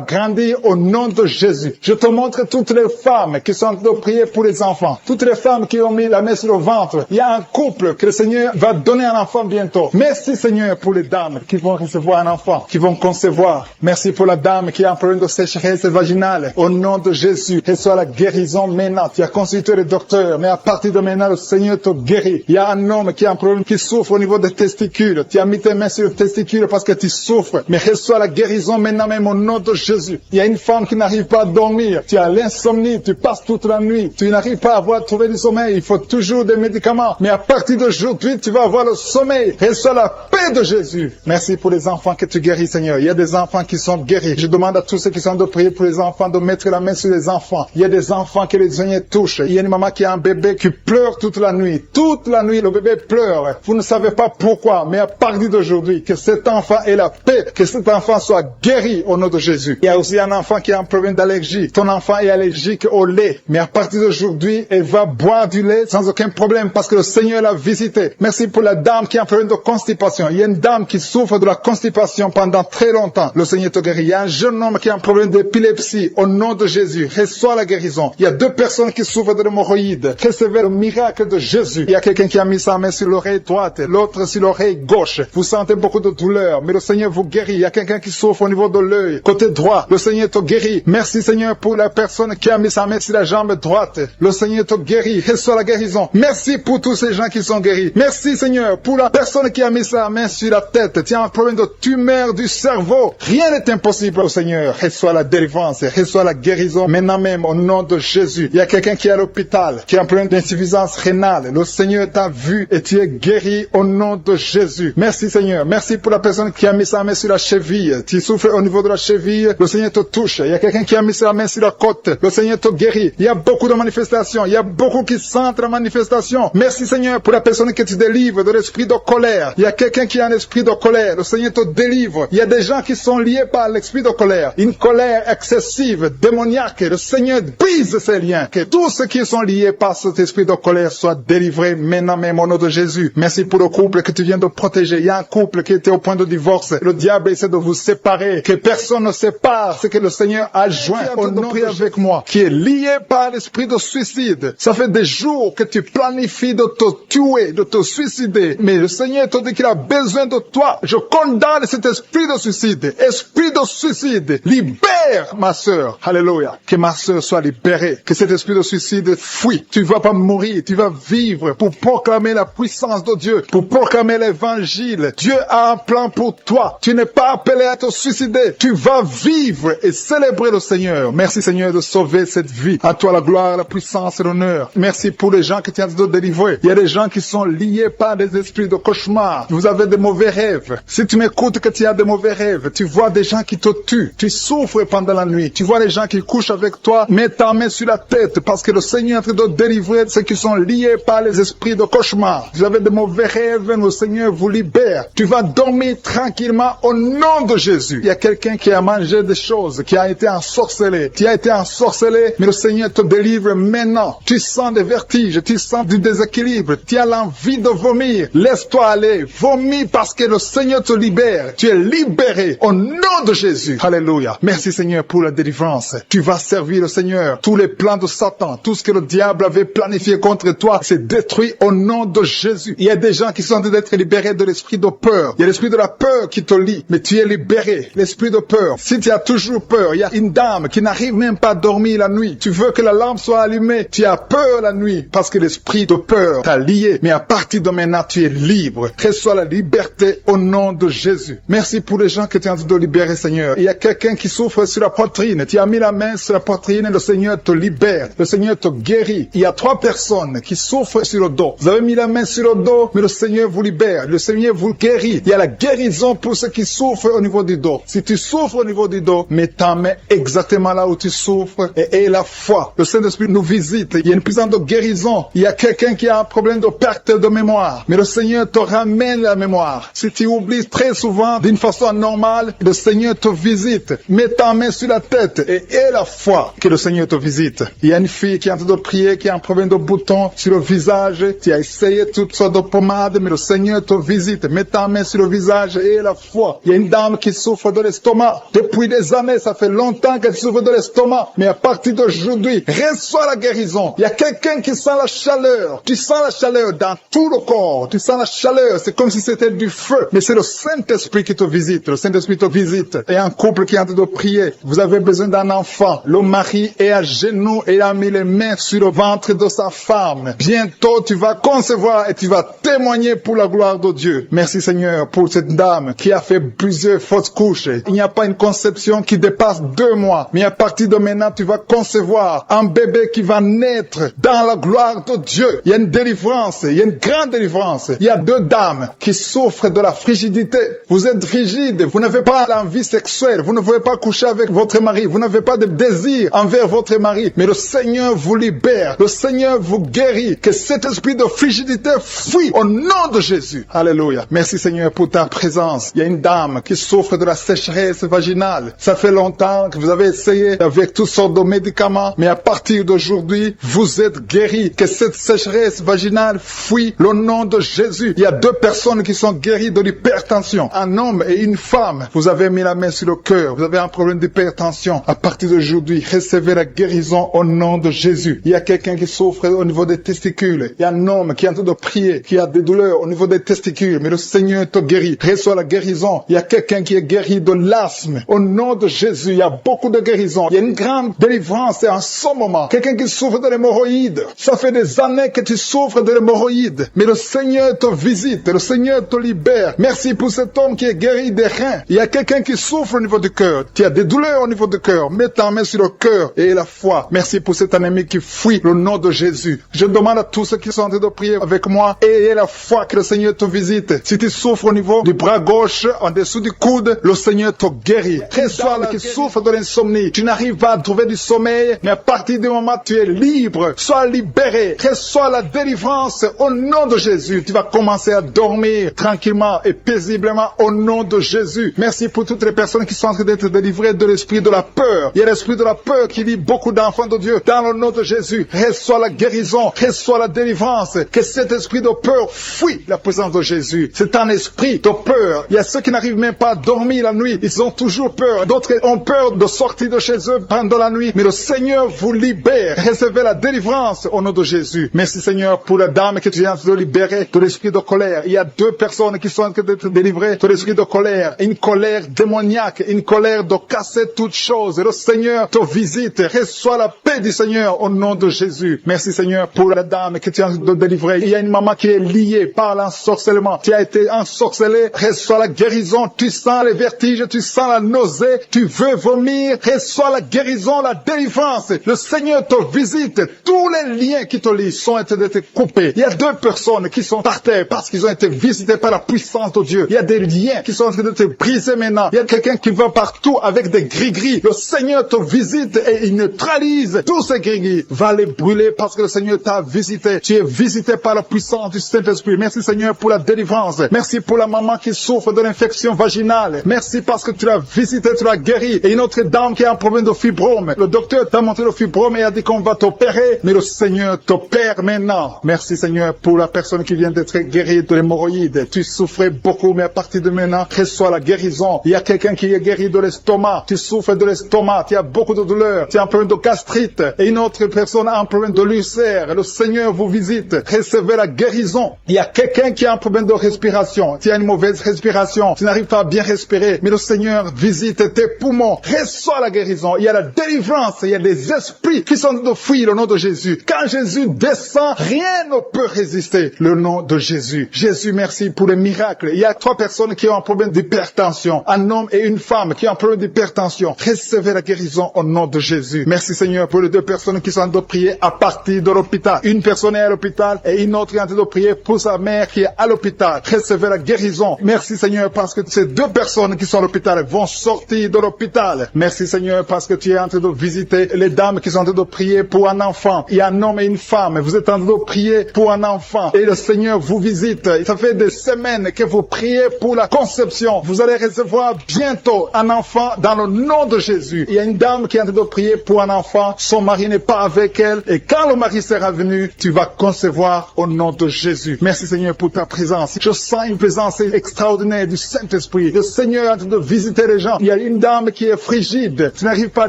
grandir au nom de Jésus. Je te montre toutes les femmes qui sont en train de prier pour les enfants. Toutes les femmes qui ont mis la main sur le ventre. Il y a un couple que le Seigneur va donner un enfant bientôt. Merci Seigneur pour les dames qui vont recevoir un enfant, qui vont concevoir. Merci pour la dame qui a un problème de sécheresse vaginale. Au nom de Jésus, reçois la guérison maintenant. Tu as consulté le docteur, mais à partir de maintenant, le Seigneur te guérit. Il y a un homme qui a un problème, qui souffre au niveau des testicules. Tu as mis tes mains sur le testicule parce que tu souffres. Mais reçois la guérison maintenant même au nom de Jésus. Il y a une femme qui n'arrive pas à dormir. Tu as l'insomnie, tu passes toute la nuit. Tu n'arrives pas à trouver du sommeil. Il faut toujours des médicaments. Mais à partir d'aujourd'hui, tu vas avoir le sommeil. Reçois la paix de Jésus. Merci pour les enfants que tu guéris, Seigneur. Il y a des enfants qui sont guéris. Je demande à tous ceux qui sont de prier pour les enfants de mettre la main sur les enfants. Il y a des enfants que les Seigneur touchent. Il y a une maman qui a un bébé qui pleure toute la nuit. Toute la nuit, le bébé pleure. Vous ne savez pas pourquoi, mais à partir d'aujourd'hui, que cet enfant ait la paix, que cet enfant soit guéri au nom de Jésus. Il y a aussi un enfant qui a un problème d'allergie. Ton enfant est allergique au lait, mais à partir d'aujourd'hui, elle va boire du lait sans aucun problème parce que le Seigneur l'a visité. Merci pour la dame qui a un problème de constipation. Il y a une dame qui souffre de la constipation pendant très longtemps. Le Seigneur te guérit. Il y a un jeune homme qui a un problème d'épilepsie. Au nom de Jésus, reçois la guérison. Il y a 2 personnes qui souffrent de l'hémorroïde. Recevez le miracle de Jésus. Il y a quelqu'un qui a mis sa main sur l'oreille droite, l'autre sur l'oreille gauche. Vous sentez beaucoup de douleur, mais le Seigneur vous guérit. Il y a quelqu'un qui souffre au niveau de l'œil, côté droit. Le Seigneur te guérit. Merci Seigneur pour la personne qui a mis sa main sur la jambe droite. Le Seigneur te guérit. Reçois la guérison. Merci pour tous ces gens qui sont guéris. Merci Seigneur pour la personne qui a mis sa main sur la tête. Tu as un problème de tumeur du cerveau. Rien n'est impossible au Seigneur. Reçois la délivrance. Reçois la guérison maintenant même au nom de Jésus. Il y a quelqu'un qui est à l'hôpital, qui a un problème d'insuffisance rénale. Le Seigneur t'a vu et tu es guéri au nom de Jésus. Merci Seigneur. Merci pour la personne qui a mis sa main sur la cheville. Tu souffres au niveau de la cheville. Le Seigneur te touche. Il y a quelqu'un qui a mis sa main sur la côte. Le Seigneur te guérit. Il y a beaucoup de manifestations. Il y a beaucoup qui sentent la manifestation. Merci Seigneur pour la personne que tu délivres de l'esprit de colère. Il y a quelqu'un qui a un esprit de colère. Le Seigneur te délivre. Il y a des gens qui sont liés par l'esprit de colère. Une colère excessive, démoniaque. Le Seigneur brise ces liens. Que tous ceux qui sont liés par cet esprit de colère soient délivrés maintenant même au nom de Jésus. Merci pour le couple que tu viens de protéger. Il y a un couple qui était au point de divorce. Le diable essaie de vous séparer. Que personne ne sépare ce que le Seigneur a joint. Au nom de avec moi, qui est lié par l'esprit de suicide. Ça fait des jours que tu planifies de te tuer, de te suicider. Mais le Seigneur te dit qu'il a besoin de toi. Je condamne cet esprit de suicide. Esprit de suicide. Libère ma sœur. Alléluia. Que ma sœur soit libérée. Que cet esprit de suicide fuit. Tu ne vas pas mourir. Tu vas vivre pour proclamer la puissance de Dieu. Pour proclamer l'évangile. Dieu a un plan pour toi. Tu n'es pas appelé à te suicider. Tu vas vivre et célébrer le Seigneur. Merci Seigneur de sauver cette vie. À toi la gloire, la puissance et l'honneur. Merci pour les gens que tu as de délivrer. Il y a des gens qui sont liés par des esprits de cauchemar. Vous avez des mauvais rêves. Si tu m'écoutes que tu as des mauvais rêves, tu vois des gens qui te tuent. Tu souffres pendant la nuit. Tu vois les gens qui couchent avec toi. Mets ta main sur la tête parce que le Seigneur est en train de délivrer ceux qui sont liés par les esprits de cauchemar. Vous avez des mauvais rêves, le Seigneur vous libère. Tu vas dormir tranquillement au nom de Jésus. Il y a quelqu'un qui a mangé des choses, qui a été ensorcelé. Tu as été ensorcelé, mais le Seigneur te délivre maintenant. Tu sens des vertiges, tu sens du déséquilibre, tu as l'envie de vomir. Laisse-toi aller, vomis parce que le Seigneur te libère. Tu es libéré au nom de Jésus. Alléluia. Merci Seigneur pour la délivrance. Tu vas servir le Seigneur. Tous les plans de Satan, tout ce que le diable avait planifié contre toi, c'est détruit au nom de Jésus. Il y a des gens qui sont en train d'être libérés de l'esprit de peur. Il y a l'esprit de la peur qui te lie, mais tu es libéré. L'esprit de peur. Si tu as toujours peur, il y a une dame qui n'arrive même pas à dormir la nuit. Tu veux que la lampe soit allumée. Tu as peur la nuit parce que l'esprit de peur t'a lié. Mais à partir de maintenant, tu es libre. Reçois la liberté au nom de Jésus. Jésus. Merci pour les gens que tu es en train de libérer, Seigneur. Il y a quelqu'un qui souffre sur la poitrine. Tu as mis la main sur la poitrine, le Seigneur te libère. Le Seigneur te guérit. Il y a 3 personnes qui souffrent sur le dos. Vous avez mis la main sur le dos, mais le Seigneur vous libère. Le Seigneur vous guérit. Il y a la guérison pour ceux qui souffrent au niveau du dos. Si tu souffres au niveau du dos, mets ta main exactement là où tu souffres et aie la foi. Le Saint-Esprit nous visite. Il y a une puissance de guérison. Il y a quelqu'un qui a un problème de perte de mémoire. Mais le Seigneur te ramène la mémoire. Si tu oublies très souvent d'une façon normale, le Seigneur te visite. Mets ta main sur la tête et aie la foi que le Seigneur te visite. Il y a une fille qui est en train de prier, qui a un problème de bouton sur le visage. Tu as essayé toutes sortes de pommades, mais le Seigneur te visite. Mets ta main sur le visage et aie la foi. Il y a une dame qui souffre de l'estomac. Depuis des années, ça fait longtemps qu'elle souffre de l'estomac. Mais à partir d'aujourd'hui, reçois la guérison. Il y a quelqu'un qui sent la chaleur. Tu sens la chaleur dans tout le corps. Tu sens la chaleur. C'est comme si c'était du feu. Mais c'est le Saint-Esprit qui te visite. Le Saint-Esprit te visite. Et un couple qui est en train de prier. Vous avez besoin d'un enfant. Le mari est à genoux et a mis les mains sur le ventre de sa femme. Bientôt, tu vas concevoir et tu vas témoigner pour la gloire de Dieu. Merci Seigneur pour cette dame qui a fait plusieurs fausses couches. Il n'y a pas une conception qui dépasse 2 mois. Mais à partir de maintenant, tu vas concevoir un bébé qui va naître dans la gloire de Dieu. Il y a une délivrance. Il y a une grande délivrance. Il y a 2 dames qui souffrent de la frigidité. Vous êtes frigide. Vous n'avez pas l'envie sexuelle. Vous ne pouvez pas coucher avec votre mari. Vous n'avez pas de désir envers votre mari. Mais le Seigneur vous libère. Le Seigneur vous guérit. Que cet esprit de frigidité fuit au nom de Jésus. Alléluia. Merci Seigneur pour ta présence. Il y a une dame qui souffre de la sécheresse vaginale. Ça fait longtemps que vous avez essayé avec toutes sortes de médicaments. Mais à partir d'aujourd'hui, vous êtes guéris. Que cette sécheresse vaginale fuit le nom de Jésus. Il y a 2 personnes qui sont guéries de l'hypertension. Un homme et une femme. Vous avez mis la main sur le cœur. Vous avez un problème d'hypertension. À partir d'aujourd'hui, recevez la guérison au nom de Jésus. Il y a quelqu'un qui souffre au niveau des testicules. Il y a un homme qui est en train de prier, qui a des douleurs au niveau des testicules. Mais le Seigneur te guérit. Reçois la guérison. Il y a quelqu'un qui est guéri de l'asthme. Au nom de Jésus, il y a beaucoup de guérisons. Il y a une grande délivrance en ce moment. Quelqu'un qui souffre de l'hémorroïde. Ça fait des années que tu souffres de l'hémorroïde. Mais le Seigneur te visite. Le Seigneur te libère. Merci pour cet homme qui est guéri des reins. Il y a quelqu'un qui souffre au niveau du cœur. Tu as des douleurs au niveau du cœur. Mets ta main sur le cœur et la foi. Merci pour cet ennemi qui fuit le nom de Jésus. Je demande à tous ceux qui sont en train de prier avec moi, ayez la foi que le Seigneur te visite. Si tu souffres au niveau du bras gauche, en dessous du coude, le Seigneur te guérit. Reçois qui souffre de l'insomnie. Tu n'arrives pas à trouver du sommeil, mais à partir du moment où tu es libre, sois libéré. Reçois la délivrance au nom de Jésus. Tu vas commencer à dormir tranquillement et paisiblement au nom de Jésus. Merci pour toutes les personnes qui sont en train d'être délivrées de l'esprit de la peur. Il y a l'esprit de la peur qui lie beaucoup d'enfants de Dieu. Dans le nom de Jésus, reçois la guérison, reçois la délivrance. Que cet esprit de peur fuit la présence de Jésus. C'est un esprit de peur. Il y a ceux qui n'arrivent même pas à dormir la nuit. Ils ont toujours peur. D'autres ont peur de sortir de chez eux pendant la nuit. Mais le Seigneur vous libère. Recevez la délivrance au nom de Jésus. Merci Seigneur pour la dame que tu viens de libérer de l'esprit de colère. Il y a 2 personnes qui sont en train d'être délivrées de l'esprit de colère. Une colère démoniaque, une colère de casser toutes choses. Et le Seigneur te visite. Reçois la paix du Seigneur au nom de Jésus. Merci Seigneur pour la dame que tu as de délivrer. Il y a une maman qui est liée par l'ensorcellement. Tu as été ensorcelé. Reçois la guérison. Tu sens les vertiges. Tu sens la nausée. Tu veux vomir. Reçois la guérison, la délivrance. Le Seigneur te visite. Tous les liens qui te lient sont en train d'être coupés. Il y a 2 personnes qui sont par terre parce qu'ils ont été visités par la puissance de Dieu. Il y a des liens qui sont en train de te briser maintenant. Il y a quelqu'un qui va partout avec des gris-gris. Le Seigneur te visite et il neutralise tous ces gris-gris. Va les brûler parce que le Seigneur t'a visité. Tu es visité par la puissance du Saint-Esprit. Merci Seigneur pour la délivrance. Merci pour la maman qui souffre de l'infection vaginale. Merci parce que tu l'as visité, tu l'as guéri. Et une autre dame qui a un problème de fibrome. Le docteur t'a montré le fibrome et a dit qu'on va t'opérer. Mais le Seigneur t'opère maintenant. Merci Seigneur pour la personne qui vient d'être guérie de l'hémorroïde. Tu souffrais beaucoup, mais à partir de maintenant, reçois la guérison. Il y a quelqu'un qui est guéri de l'estomac. Tu souffres de l'estomac. Tu as beaucoup de douleurs. Tu as un problème de gastrite. Et une autre personne a un problème de l'ulcère. Le Seigneur vous visite. Recevez la guérison. Il y a quelqu'un qui a un problème de respiration. Tu as une mauvaise respiration. Tu n'arrives pas à bien respirer. Mais le Seigneur visite tes poumons. Reçois la guérison. Il y a la délivrance. Il y a des esprits qui sont de fuir le nom de Jésus. Quand Jésus descend, rien ne peut résister le nom de Jésus. Jésus, merci pour les miracles. Il y a 3 personnes personnes qui ont un problème d'hypertension, un homme et une femme qui ont un problème d'hypertension, recevez la guérison au nom de Jésus. Merci Seigneur pour les deux personnes qui sont en train de prier à partir de l'hôpital. Une personne est à l'hôpital et une autre est en train de prier pour sa mère qui est à l'hôpital. Recevez la guérison. Merci Seigneur parce que ces deux personnes qui sont à l'hôpital vont sortir de l'hôpital. Merci Seigneur parce que tu es en train de visiter les dames qui sont en train de prier pour un enfant. Il y a un homme et une femme. Vous êtes en train de prier pour un enfant et le Seigneur vous visite. Ça fait des semaines que vous priez pour la conception. Vous allez recevoir bientôt un enfant dans le nom de Jésus. Il y a une dame qui est en train de prier pour un enfant. Son mari n'est pas avec elle et quand le mari sera venu, tu vas concevoir au nom de Jésus. Merci Seigneur pour ta présence. Je sens une présence extraordinaire du Saint-Esprit. Le Seigneur est en train de visiter les gens. Il y a une dame qui est frigide. Tu n'arrives pas à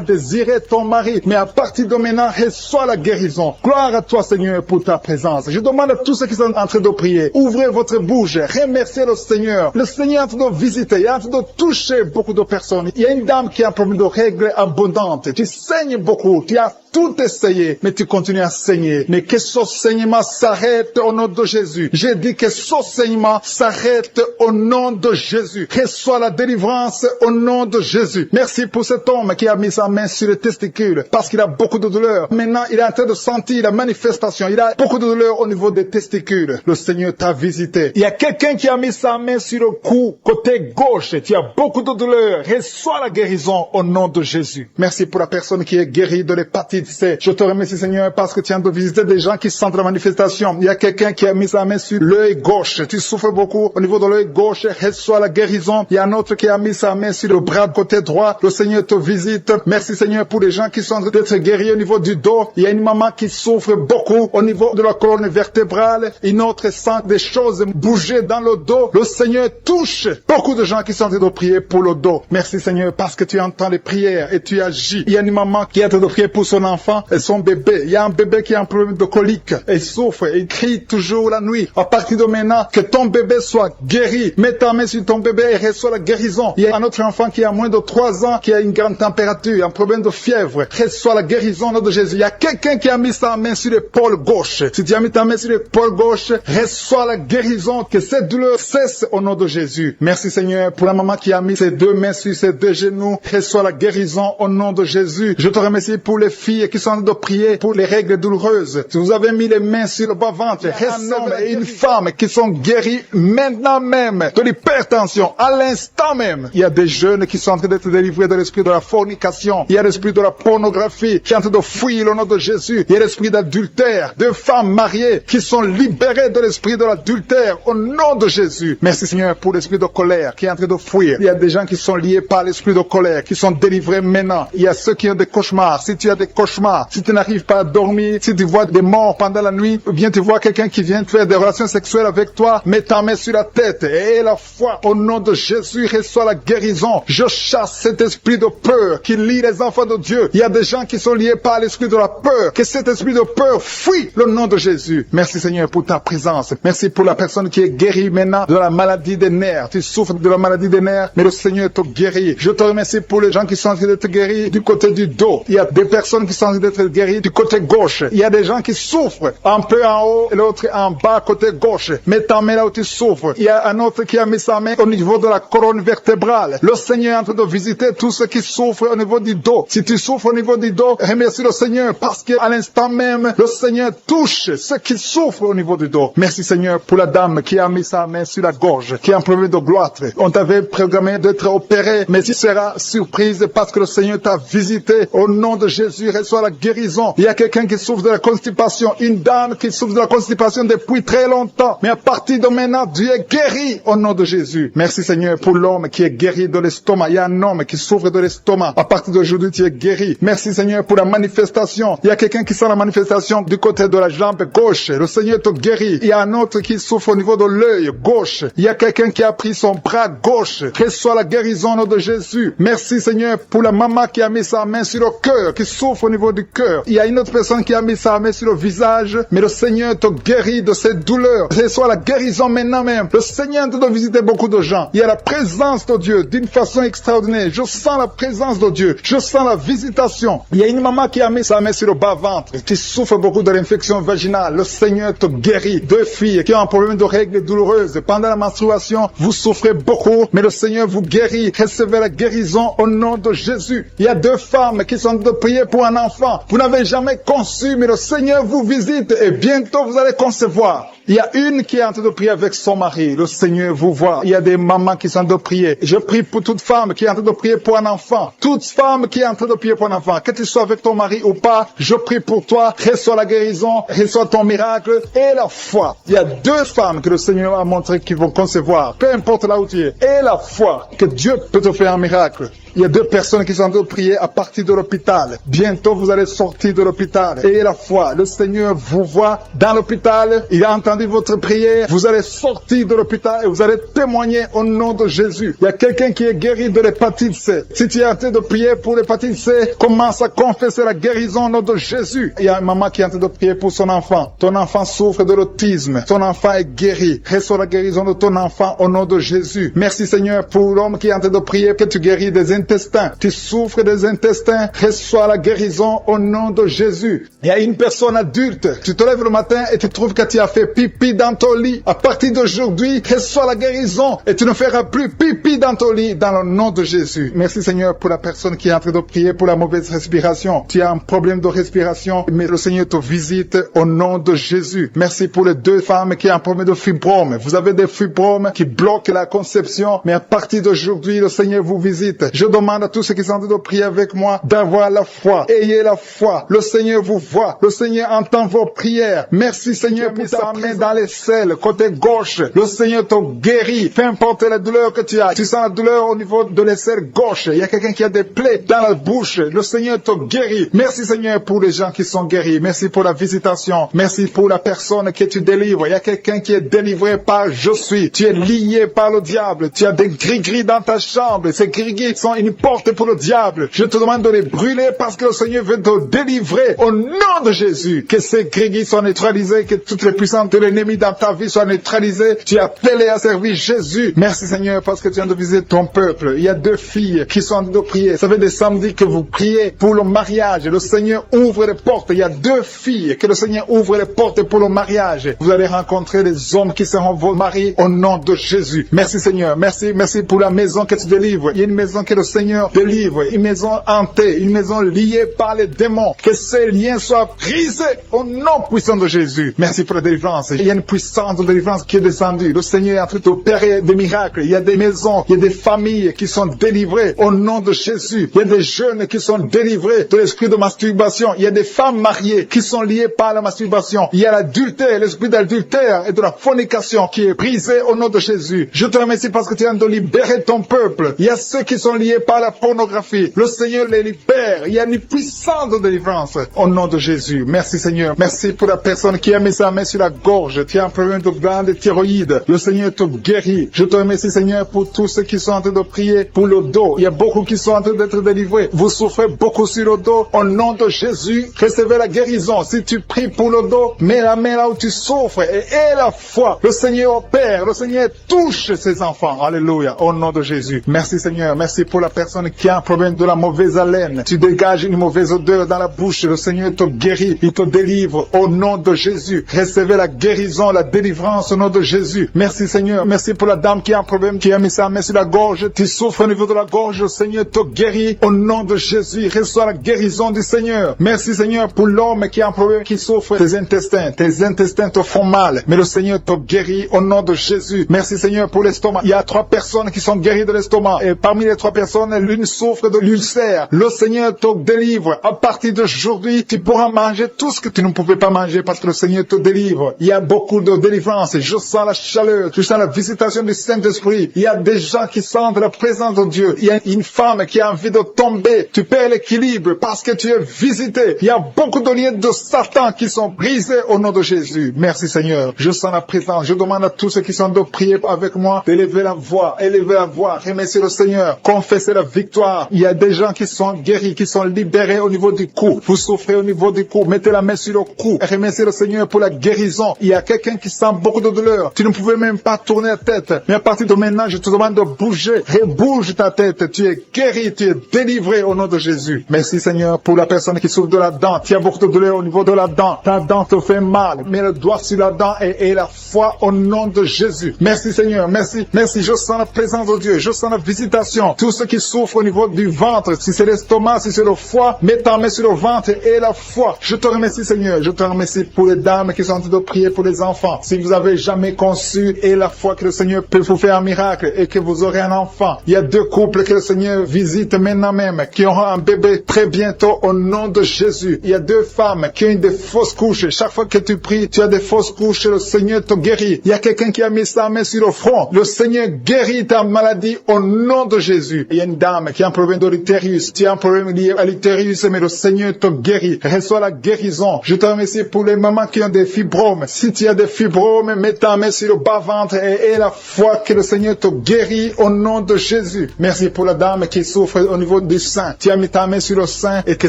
désirer ton mari, mais à partir de maintenant, reçois la guérison. Gloire à toi Seigneur pour ta présence. Je demande à tous ceux qui sont en train de prier, ouvrez votre bouche, remerciez le Seigneur. Le Seigneur est en train de visiter, il est en train de toucher beaucoup de personnes. Il y a une dame qui a un problème de règles abondantes. Tu saignes beaucoup, tu as tout essayé, mais tu continues à saigner. Mais que ce saignement s'arrête au nom de Jésus. J'ai dit que ce saignement s'arrête au nom de Jésus. Reçois la délivrance au nom de Jésus. Merci pour cet homme qui a mis sa main sur les testicules parce qu'il a beaucoup de douleur. Maintenant, il est en train de sentir la manifestation. Il a beaucoup de douleur au niveau des testicules. Le Seigneur t'a visité. Il y a quelqu'un qui a mis sa main sur le cou, côté gauche. Tu as beaucoup de douleur. Reçois la guérison au nom de Jésus. Merci pour la personne qui est guérie de l'hépatite C. Je te remercie Seigneur parce que tu viens de visiter des gens qui sentent la manifestation. Il y a quelqu'un qui a mis sa main sur l'œil gauche. Tu souffres beaucoup au niveau de l'œil gauche. Reçois la guérison. Il y a un autre qui a mis sa main sur le bras côté droit. Le Seigneur te visite. Merci Seigneur pour les gens qui sont en train d'être guéris au niveau du dos. Il y a une maman qui souffre beaucoup au niveau de la colonne vertébrale. Une autre sent des choses bouger dans le dos. Le Seigneur touche beaucoup de gens qui sont en train de prier pour le dos. Merci Seigneur parce que tu entends les prières et tu agis. Il y a une maman qui est en train de prier pour son enfant et son bébé. Il y a un bébé qui a un problème de colique. Il souffre, il crie toujours la nuit. À partir de maintenant, que ton bébé soit guéri. Mets ta main sur ton bébé et reçois la guérison. Il y a un autre enfant qui a moins de 3 ans, qui a une grande température, un problème de fièvre. Reçois la guérison au nom de Jésus. Il y a quelqu'un qui a mis sa main sur l'épaule gauche. Si tu as mis ta main sur l'épaule gauche, reçois la guérison. Que cette douleur cesse au nom de Jésus. Merci Seigneur pour la maman qui a mis ses 2 mains sur ses 2 genoux. Reçois la guérison au nom de Jésus. Je te remercie pour les filles qui sont en train de prier pour les règles douloureuses. Si vous avez mis les mains sur le bas-ventre, un homme et une femme qui sont guéris maintenant même de l'hypertension, à l'instant même. Il y a des jeunes qui sont en train d'être délivrés de l'esprit de la fornication. Il y a l'esprit de la pornographie qui est en train de fuir au nom de Jésus. Il y a l'esprit d'adultère, de femmes mariées qui sont libérées de l'esprit de l'adultère au nom de Jésus. Merci Seigneur pour l'esprit de colère qui est en train de fuir. Il y a des gens qui sont liés par l'esprit de colère, qui sont délivrés maintenant. Il y a ceux qui ont des cauchemars. Si tu as des cauchemars, si tu n'arrives pas à dormir, si tu vois des morts pendant la nuit, ou bien tu vois quelqu'un qui vient faire des relations sexuelles avec toi, mets ta main sur la tête et la foi au nom de Jésus reçoit la guérison. Je chasse cet esprit de peur qui lie les enfants de Dieu. Il y a des gens qui sont liés par l'esprit de la peur. Que cet esprit de peur fuit le nom de Jésus. Merci Seigneur pour ta présence. Merci pour la personne qui est guérie maintenant de la maladie des nerfs. Tu souffres de la maladie des nerfs, mais le Seigneur te guérit. Je te remercie pour les gens qui sont en train d'être guéris du côté du dos. Il y a des personnes qui sont en train d'être guéries du côté gauche. Il y a des gens qui souffrent un peu en haut et l'autre en bas côté gauche. Mets ta main là où tu souffres. Il y a un autre qui a mis sa main au niveau de la colonne vertébrale. Le Seigneur est en train de visiter tous ceux qui souffrent au niveau du dos. Si tu souffres au niveau du dos, remercie le Seigneur parce qu'à l'instant même, le Seigneur touche ceux qui souffrent au niveau du dos. Merci Seigneur pour la dame qui a mis sa main sur la gorge, qui a un problème de gloître. On t'avait programmé d'être opéré, mais tu seras surprise parce que le Seigneur t'a visité. Au nom de Jésus, reçois la guérison. Il y a quelqu'un qui souffre de la constipation, une dame qui souffre de la constipation depuis très longtemps. Mais à partir de maintenant, Dieu est guéri au nom de Jésus. Merci Seigneur pour l'homme qui est guéri de l'estomac. Il y a un homme qui souffre de l'estomac. À partir d'aujourd'hui, tu es guéri. Merci Seigneur pour la manifestation. Il y a quelqu'un qui sent la manifestation du côté de la jambe gauche. Le Seigneur te guérit. Il y a un autre qui souffre au niveau de l'œil gauche. Il y a quelqu'un qui a pris son bras gauche. Reçois la guérison au nom de Jésus. Merci Seigneur pour la maman qui a mis sa main sur le cœur, qui souffre au niveau niveau du cœur. Il y a une autre personne qui a mis sa main sur le visage, mais le Seigneur te guérit de cette douleur. Ce soit la guérison maintenant même. Le Seigneur te visiter beaucoup de gens. Il y a la présence de Dieu d'une façon extraordinaire. Je sens la présence de Dieu. Je sens la visitation. Il y a une maman qui a mis sa main sur le bas-ventre, qui souffre beaucoup de l'infection vaginale. Le Seigneur te guérit. 2 filles qui ont un problème de règles douloureuses. Pendant la menstruation, vous souffrez beaucoup, mais le Seigneur vous guérit. Recevez la guérison au nom de Jésus. Il y a 2 femmes qui sont en train de prier pour un enfant. Vous n'avez jamais conçu, mais le Seigneur vous visite et bientôt vous allez concevoir. Il y a une qui est en train de prier avec son mari. Le Seigneur vous voit. Il y a des mamans qui sont en train de prier. Je prie pour toute femme qui est en train de prier pour un enfant. Toute femme qui est en train de prier pour un enfant. Que tu sois avec ton mari ou pas, je prie pour toi. Reçois la guérison, reçois ton miracle et la foi. Il y a 2 femmes que le Seigneur a montré qu'ils vont concevoir. Peu importe là où tu es. Et la foi que Dieu peut te faire un miracle. Il y a 2 personnes qui sont en train de prier à partir de l'hôpital. Bientôt, vous allez sortir de l'hôpital. Et la foi, le Seigneur vous voit dans l'hôpital. Il a entendu votre prière. Vous allez sortir de l'hôpital et vous allez témoigner au nom de Jésus. Il y a quelqu'un qui est guéri de l'hépatite C. Si tu es en train de prier pour l'hépatite C, commence à confesser la guérison au nom de Jésus. Il y a une maman qui est en train de prier pour son enfant. Ton enfant souffre de l'autisme. Ton enfant est guéri. Reçois la guérison de ton enfant au nom de Jésus. Merci Seigneur pour l'homme qui est en train de prier que tu guéris des intestins. Tu souffres des intestins. Reçois la guérison au nom de Jésus. Il y a une personne adulte. Tu te lèves le matin et tu trouves que tu as fait pipi dans ton lit. À partir d'aujourd'hui, reçois la guérison et tu ne feras plus pipi dans ton lit dans le nom de Jésus. Merci Seigneur pour la personne qui est en train de prier pour la mauvaise respiration. Tu as un problème de respiration, mais le Seigneur te visite au nom de Jésus. Merci pour les 2 femmes qui ont un problème de fibrome. Vous avez des fibromes qui bloquent la conception, mais à partir d'aujourd'hui, le Seigneur vous visite. Je demande à tous ceux qui sont en train de prier avec moi d'avoir la foi. Ayez la foi. Le Seigneur vous voit. Le Seigneur entend vos prières. Merci Seigneur pour ta main dans les selles, côté gauche. Le Seigneur te guérit. Peu importe la douleur que tu as. Tu sens la douleur au niveau de l'aisselle gauche. Il y a quelqu'un qui a des plaies dans la bouche. Le Seigneur te guérit. Merci Seigneur pour les gens qui sont guéris. Merci pour la visitation. Merci pour la personne que tu délivres. Il y a quelqu'un qui est délivré par je suis. Tu es lié par le diable. Tu as des gris-gris dans ta chambre. Ces gris-gris sont une porte pour le diable. Je te demande de les brûler parce que le Seigneur veut te délivrer au nom de Jésus. Que ces gris-gris soient neutralisés. Que toutes les puissances de l'ennemi dans ta vie soient neutralisées. Tu es appelé à servir Jésus. Merci Seigneur parce que tu viens de visiter ton peuple. Il y a 2 filles qui sont en train de prier. Ça fait des samedis que vous priez pour le mariage. Le Seigneur ouvre les portes. Il y a 2 filles que le Seigneur ouvre les portes pour le mariage. Vous allez rencontrer les hommes qui seront vos maris au nom de Jésus. Merci Seigneur. Merci pour la maison que tu délivres. Il y a une maison que le Seigneur délivre. Une maison hantée. Une maison liée par les démons. Que ces liens soient brisés au nom puissant de Jésus. Merci pour la délivrance. Il y a une puissance de délivrance qui est descendue. Le Seigneur est en train d'opérer des miracles. Il y a des maisons, il y a des familles qui sont délivrées au nom de Jésus. Il y a des jeunes qui sont délivrés de l'esprit de masturbation. Il y a des femmes mariées qui sont liées par la masturbation. Il y a l'adultère, l'esprit d'adultère et de la fornication qui est brisé au nom de Jésus. Je te remercie parce que tu viens de libérer ton peuple. Il y a ceux qui sont liés par la pornographie. Le Seigneur les libère. Il y a une puissance de délivrance au nom de Jésus. Merci Seigneur. Merci pour la personne qui a mis sa main sur la gorge. Tu as un problème de glande thyroïde. Le Seigneur te guérit. Je te remercie Seigneur pour tous ceux qui sont en train de prier pour le dos. Il y a beaucoup qui sont en train d'être délivrés. Vous souffrez beaucoup sur le dos. Au nom de Jésus, recevez la guérison. Si tu pries pour le dos, mets la main là où tu souffres et aie la foi. Le Seigneur opère. Le Seigneur touche ses enfants. Alléluia. Au nom de Jésus. Merci Seigneur. Merci pour la personne qui a un problème de la mauvaise haleine. Tu dégages une mauvaise odeur dans la bouche. Le Seigneur te guérit. Il te délivre. Au nom de Jésus. Recevez la guérison, la délivrance au nom de Jésus. Merci Seigneur. Merci pour la dame qui a un problème, qui a mis sa main sur la gorge. Tu souffres au niveau de la gorge. Le Seigneur te guérit. Au nom de Jésus. Reçois la guérison du Seigneur. Merci Seigneur pour l'homme qui a un problème, qui souffre des intestins. Tes intestins te font mal. Mais le Seigneur te guérit au nom de Jésus. Merci Seigneur pour l'estomac. Il y a 3 personnes qui sont guéries de l'estomac. Et parmi les 3 personnes, l'une souffre de l'ulcère. Le Seigneur te délivre. À partir d'aujourd'hui, tu pourras manger tout ce que tu ne pouvais pas manger parce que le Seigneur te délivre. Il y a a beaucoup de délivrance. Je sens la chaleur. Je sens la visitation du Saint-Esprit. Il y a des gens qui sentent la présence de Dieu. Il y a une femme qui a envie de tomber. Tu perds l'équilibre parce que tu es visité. Il y a beaucoup de liens de Satan qui sont brisés au nom de Jésus. Merci Seigneur. Je sens la présence. Je demande à tous ceux qui sont de prier avec moi d'élever la voix. Élever la voix. Remercier le Seigneur. Confesser la victoire. Il y a des gens qui sont guéris, qui sont libérés au niveau du cou. Vous souffrez au niveau du cou. Mettez la main sur le cou. Remerciez le Seigneur pour la guérison. Il y a quelqu'un qui sent beaucoup de douleur. Tu ne pouvais même pas tourner la tête. Mais à partir de maintenant, je te demande de bouger. Rebouge ta tête. Tu es guéri. Tu es délivré au nom de Jésus. Merci Seigneur pour la personne qui souffre de la dent. Tu as beaucoup de douleur au niveau de la dent. Ta dent te fait mal. Mets le doigt sur la dent et la foi au nom de Jésus. Merci Seigneur. Merci. Merci. Je sens la présence de Dieu. Je sens la visitation. Tous ceux qui souffrent au niveau du ventre, si c'est l'estomac, si c'est le foie, mets ta main sur le ventre et la foi. Je te remercie Seigneur. Je te remercie pour les dames qui sont en train de prier pour les enfants. Si vous avez jamais conçu et la foi que le Seigneur peut vous faire un miracle et que vous aurez un enfant. Il y a 2 couples que le Seigneur visite maintenant même qui auront un bébé très bientôt au nom de Jésus. Il y a 2 femmes qui ont des fausses couches. Chaque fois que tu pries, tu as des fausses couches. Le Seigneur te guérit. Il y a quelqu'un qui a mis sa main sur le front. Le Seigneur guérit ta maladie au nom de Jésus. Il y a une dame qui a un problème de l'utérus. Tu as un problème lié à l'utérus, mais le Seigneur te guérit. Reçois la guérison. Je te remercie pour les mamans qui ont des fibromes. Si tu as des fibromes, mets ta main sur le bas-ventre et la foi que le Seigneur te guérit au nom de Jésus. Merci pour la dame qui souffre au niveau du sein. Tu as mis ta main sur le sein et que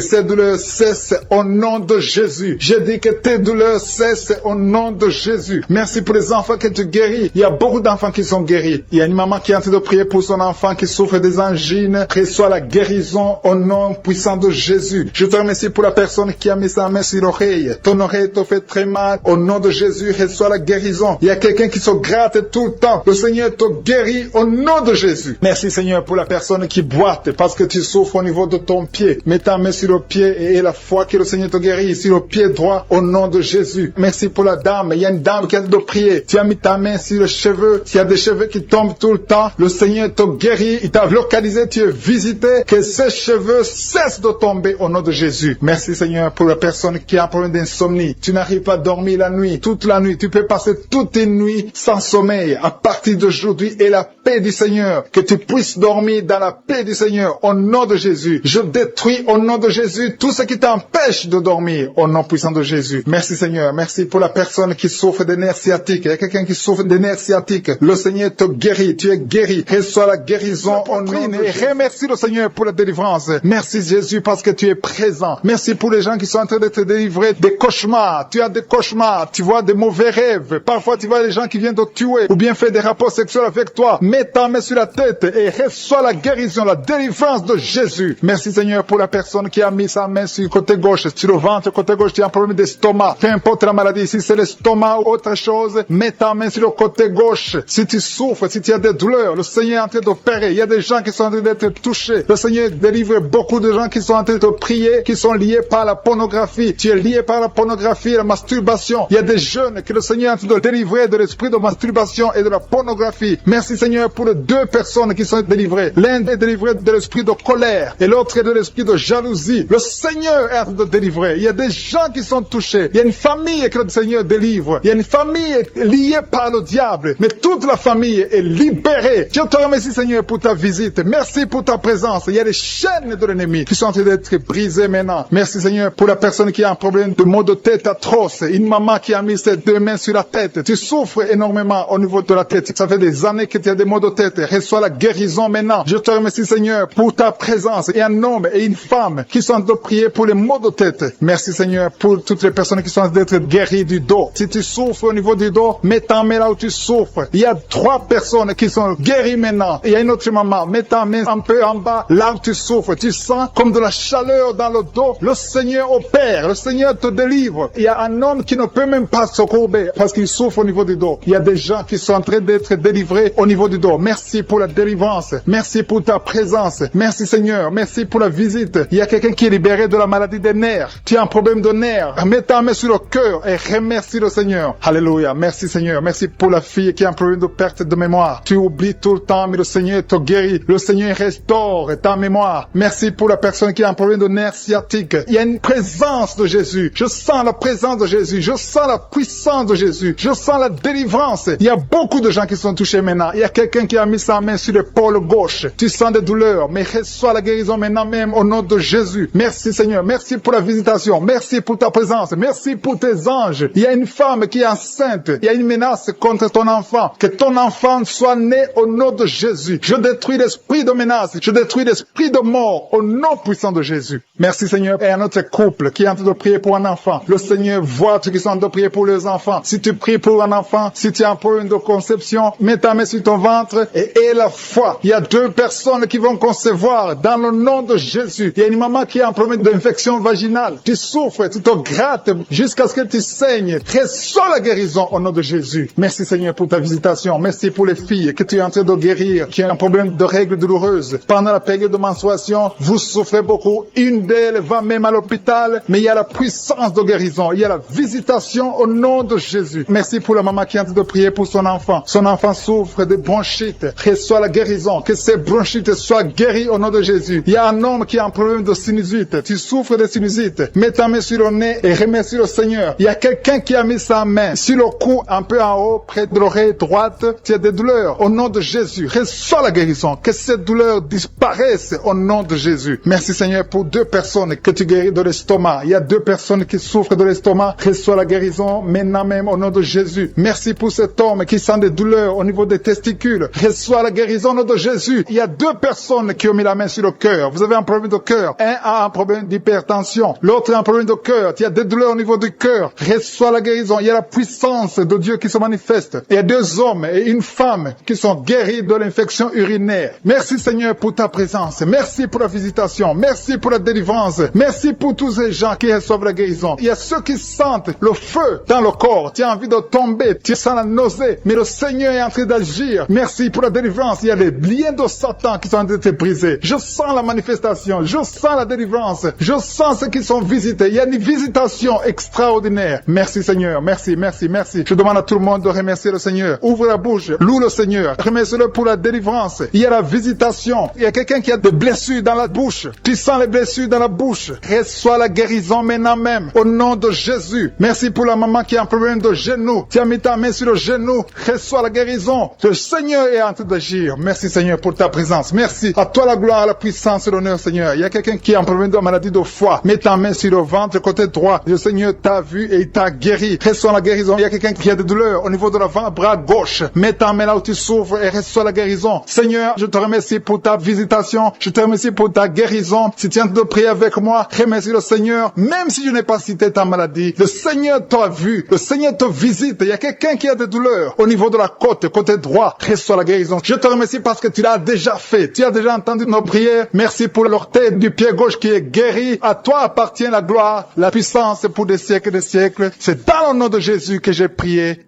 ces douleurs cessent au nom de Jésus. Je dis que tes douleurs cessent au nom de Jésus. Merci pour les enfants que tu guéris. Il y a beaucoup d'enfants qui sont guéris. Il y a une maman qui est en train de prier pour son enfant qui souffre des angines. Reçois la guérison au nom puissant de Jésus. Je te remercie pour la personne qui a mis sa main sur l'oreille. Ton oreille te fait très mal. Au nom de Jésus, reçois la guérison. Il y a quelqu'un qui se gratte tout le temps. Le Seigneur te guérit au nom de Jésus. Merci Seigneur pour la personne qui boite parce que tu souffres au niveau de ton pied. Mets ta main sur le pied et la foi que le Seigneur te guérit sur le pied droit au nom de Jésus. Merci pour la dame. Il y a une dame qui a de prier. Tu as mis ta main sur le cheveu. S'il y a des cheveux qui tombent tout le temps, le Seigneur te guérit. Il t'a localisé, tu es visité. Que ces cheveux cessent de tomber au nom de Jésus. Merci Seigneur pour la personne qui a un problème d'insomnie. Tu n'arrives pas à dormir la nuit, toute la nuit. Tu peux passer toute une nuit sans sommeil. À partir d'aujourd'hui, et la paix du Seigneur. Que tu puisses dormir dans la paix du Seigneur au nom de Jésus. Je détruis au nom de Jésus tout ce qui t'empêche de dormir au nom puissant de Jésus. Merci Seigneur. Merci pour la personne qui souffre des nerfs sciatiques. Il y a quelqu'un qui souffre des nerfs sciatiques. Le Seigneur te guérit. Tu es guéri. Reçois la guérison au nom de Jésus. Et remercie le Seigneur pour la délivrance. Merci Jésus parce que tu es présent. Merci pour les gens qui sont en train d'être délivrés des cauchemars. Tu as des cauchemars. Tu vois des mauvais rêves. Parfois tu vois les gens qui viennent te tuer ou bien faire des rapports sexuels avec toi. Mets ta main sur la tête et reçois la guérison, la délivrance de Jésus. Merci Seigneur pour la personne qui a mis sa main sur le côté gauche, sur le ventre, côté gauche, tu as un problème d'estomac. Peu importe la maladie, si c'est l'estomac ou autre chose, mets ta main sur le côté gauche. Si tu souffres, si tu as des douleurs, le Seigneur est en train d'opérer. Il y a des gens qui sont en train d'être touchés. Le Seigneur délivre beaucoup de gens qui sont en train de prier, qui sont liés par la pornographie. Tu es lié par la pornographie et la masturbation. Il y a des jeunes que le Seigneur est en train de délivrer de l'esprit de masturbation et de la pornographie. Merci Seigneur pour les 2 personnes qui sont délivrées. L'un est délivré de l'esprit de colère et l'autre est de l'esprit de jalousie. Le Seigneur est en train de délivrer. Il y a des gens qui sont touchés. Il y a une famille que le Seigneur délivre. Il y a une famille liée par le diable. Mais toute la famille est libérée. Je te remercie Seigneur pour ta visite. Merci pour ta présence. Il y a des chaînes de l'ennemi qui sont en train d'être brisées maintenant. Merci Seigneur pour la personne qui a un problème de maux de tête atroce. Une maman qui a mis ses 2 mains sur la tête. Tu souffres énormément au niveau de la tête. Ça fait des années que tu as des maux de tête. Reçois la guérison maintenant. Je te remercie Seigneur pour ta présence. Et un homme et une femme qui sont en train de prier pour les maux de tête. Merci Seigneur pour toutes les personnes qui sont en train d'être guéries du dos. Si tu souffres au niveau du dos, mets ta main là où tu souffres. Il y a 3 personnes qui sont guéries maintenant. Il y a une autre maman. Mets ta main un peu en bas là où tu souffres. Tu sens comme de la chaleur dans le dos. Le Seigneur opère. Le Seigneur te délivre. Il y a un homme qui ne peut même pas se courber parce qu'il souffre au niveau du dos. Il y a des gens qui sont en train d'être délivrés au niveau du dos. Merci pour la délivrance. Merci pour ta présence. Merci Seigneur. Merci pour la visite. Il y a quelqu'un qui est libéré de la maladie des nerfs. Tu as un problème de nerfs. Mets ta main sur le cœur et remercie le Seigneur. Alléluia. Merci Seigneur. Merci pour la fille qui a un problème de perte de mémoire. Tu oublies tout le temps, mais le Seigneur te guérit. Le Seigneur restaure ta mémoire. Merci pour la personne qui a un problème de nerfs sciatiques. Il y a une présence de Jésus. Je sens la présence de Jésus. Je sens la puissance puissance de Jésus. Je sens la délivrance. Il y a beaucoup de gens qui sont touchés maintenant. Il y a quelqu'un qui a mis sa main sur l'épaule gauche. Tu sens des douleurs, mais reçois la guérison maintenant même au nom de Jésus. Merci Seigneur. Merci pour la visitation. Merci pour ta présence. Merci pour tes anges. Il y a une femme qui est enceinte. Il y a une menace contre ton enfant. Que ton enfant soit né au nom de Jésus. Je détruis l'esprit de menace. Je détruis l'esprit de mort au nom puissant de Jésus. Merci Seigneur. Et à notre couple qui est en train de prier pour un enfant. Le Seigneur voit ceux qui sont en train de prier pour les enfants. Si tu pries pour un enfant, si tu as un problème de conception, mets ta main sur ton ventre et aie la foi. Il y a 2 personnes qui vont concevoir dans le nom de Jésus. Il y a une maman qui a un problème d'infection vaginale. Tu souffres, tu te grattes jusqu'à ce que tu saignes. Reçois la guérison au nom de Jésus. Merci Seigneur pour ta visitation. Merci pour les filles que tu es en train de guérir, qui ont un problème de règles douloureuses. Pendant la période de menstruation, vous souffrez beaucoup. Une d'elles va même à l'hôpital, mais il y a la puissance de guérison. Il y a la visitation au nom de Jésus. Merci pour la maman qui est en train de prier pour son enfant. Son enfant souffre de bronchite. Reçois la guérison. Que ces bronchites soient guéries au nom de Jésus. Il y a un homme qui a un problème de sinusite. Tu souffres de sinusite. Mets ta main sur le nez et remercie le Seigneur. Il y a quelqu'un qui a mis sa main sur le cou, un peu en haut, près de l'oreille droite. Tu as des douleurs. Au nom de Jésus, reçois la guérison. Que cette douleur disparaisse au nom de Jésus. Merci Seigneur pour 2 personnes que tu guéris de l'estomac. Il y a 2 personnes qui souffrent de l'estomac. Reçois la guérison maintenant même au nom de Jésus. Merci pour cet homme qui sent des douleurs au niveau des testicules. Reçois la guérison au nom de Jésus. Il y a 2 personnes qui ont mis la main sur le cœur. Vous avez un problème de cœur. Un a un problème d'hypertension. L'autre a un problème de cœur. Il y a des douleurs au niveau du cœur. Reçois la guérison. Il y a la puissance de Dieu qui se manifeste. Il y a 2 hommes et une femme qui sont guéris de l'infection urinaire. Merci Seigneur pour ta présence. Merci pour la visitation. Merci pour la délivrance. Merci pour tous ces gens qui reçoivent la guérison. Il y a ceux qui sentent le feu dans le corps. Tu as envie de tomber. Tu sens la nausée. Mais le Seigneur est en train d'agir. Merci pour la délivrance. Il y a les liens de Satan qui sont en train de te briser. Je sens la manifestation. Je sens la délivrance. Je sens ceux qui sont visités. Il y a une visitation extraordinaire. Merci Seigneur. Merci, merci, merci. Je demande à tout le monde de remercier le Seigneur. Ouvre la bouche. Loue le Seigneur. Remercie-le pour la délivrance. Il y a la visitation. Il y a quelqu'un qui a des blessures dans la bouche. Tu sens les blessures dans la bouche. Reçois la guérison maintenant même. Au nom de Jésus. Merci pour la maman qui a un problème de genou. Tu as mis ta main sur le genou. Reçois la guérison. Le Seigneur est en train d'agir. Merci Seigneur pour ta présence. Merci. À toi la gloire, la puissance et l'honneur Seigneur. Il y a quelqu'un qui a un problème de maladie de foie. Mets ta main sur le ventre côté droit. Le Seigneur t'a vu et il t'a guéri. Reçois la guérison. Il y a quelqu'un qui a des douleurs au niveau de l'avant-bras gauche. Mets ta main là où tu souffres et reçois la guérison. Seigneur, je te remercie pour ta visitation. Je te remercie pour ta guérison. Si tu es en train de prier avec moi, remercie le Seigneur. Même si je n'ai pas cité ta maladie, le Seigneur t'a vu. Le Seigneur te visite. Il y a quelqu'un qui a des douleurs au niveau de la côte, côté droit. Reçois la guérison. Je te remercie parce que tu l'as déjà fait. Tu as déjà entendu nos prières. Merci pour l'orteil du pied gauche qui est guéri. À toi appartient la gloire, la puissance pour des siècles et des siècles. C'est dans le nom de Jésus que j'ai prié.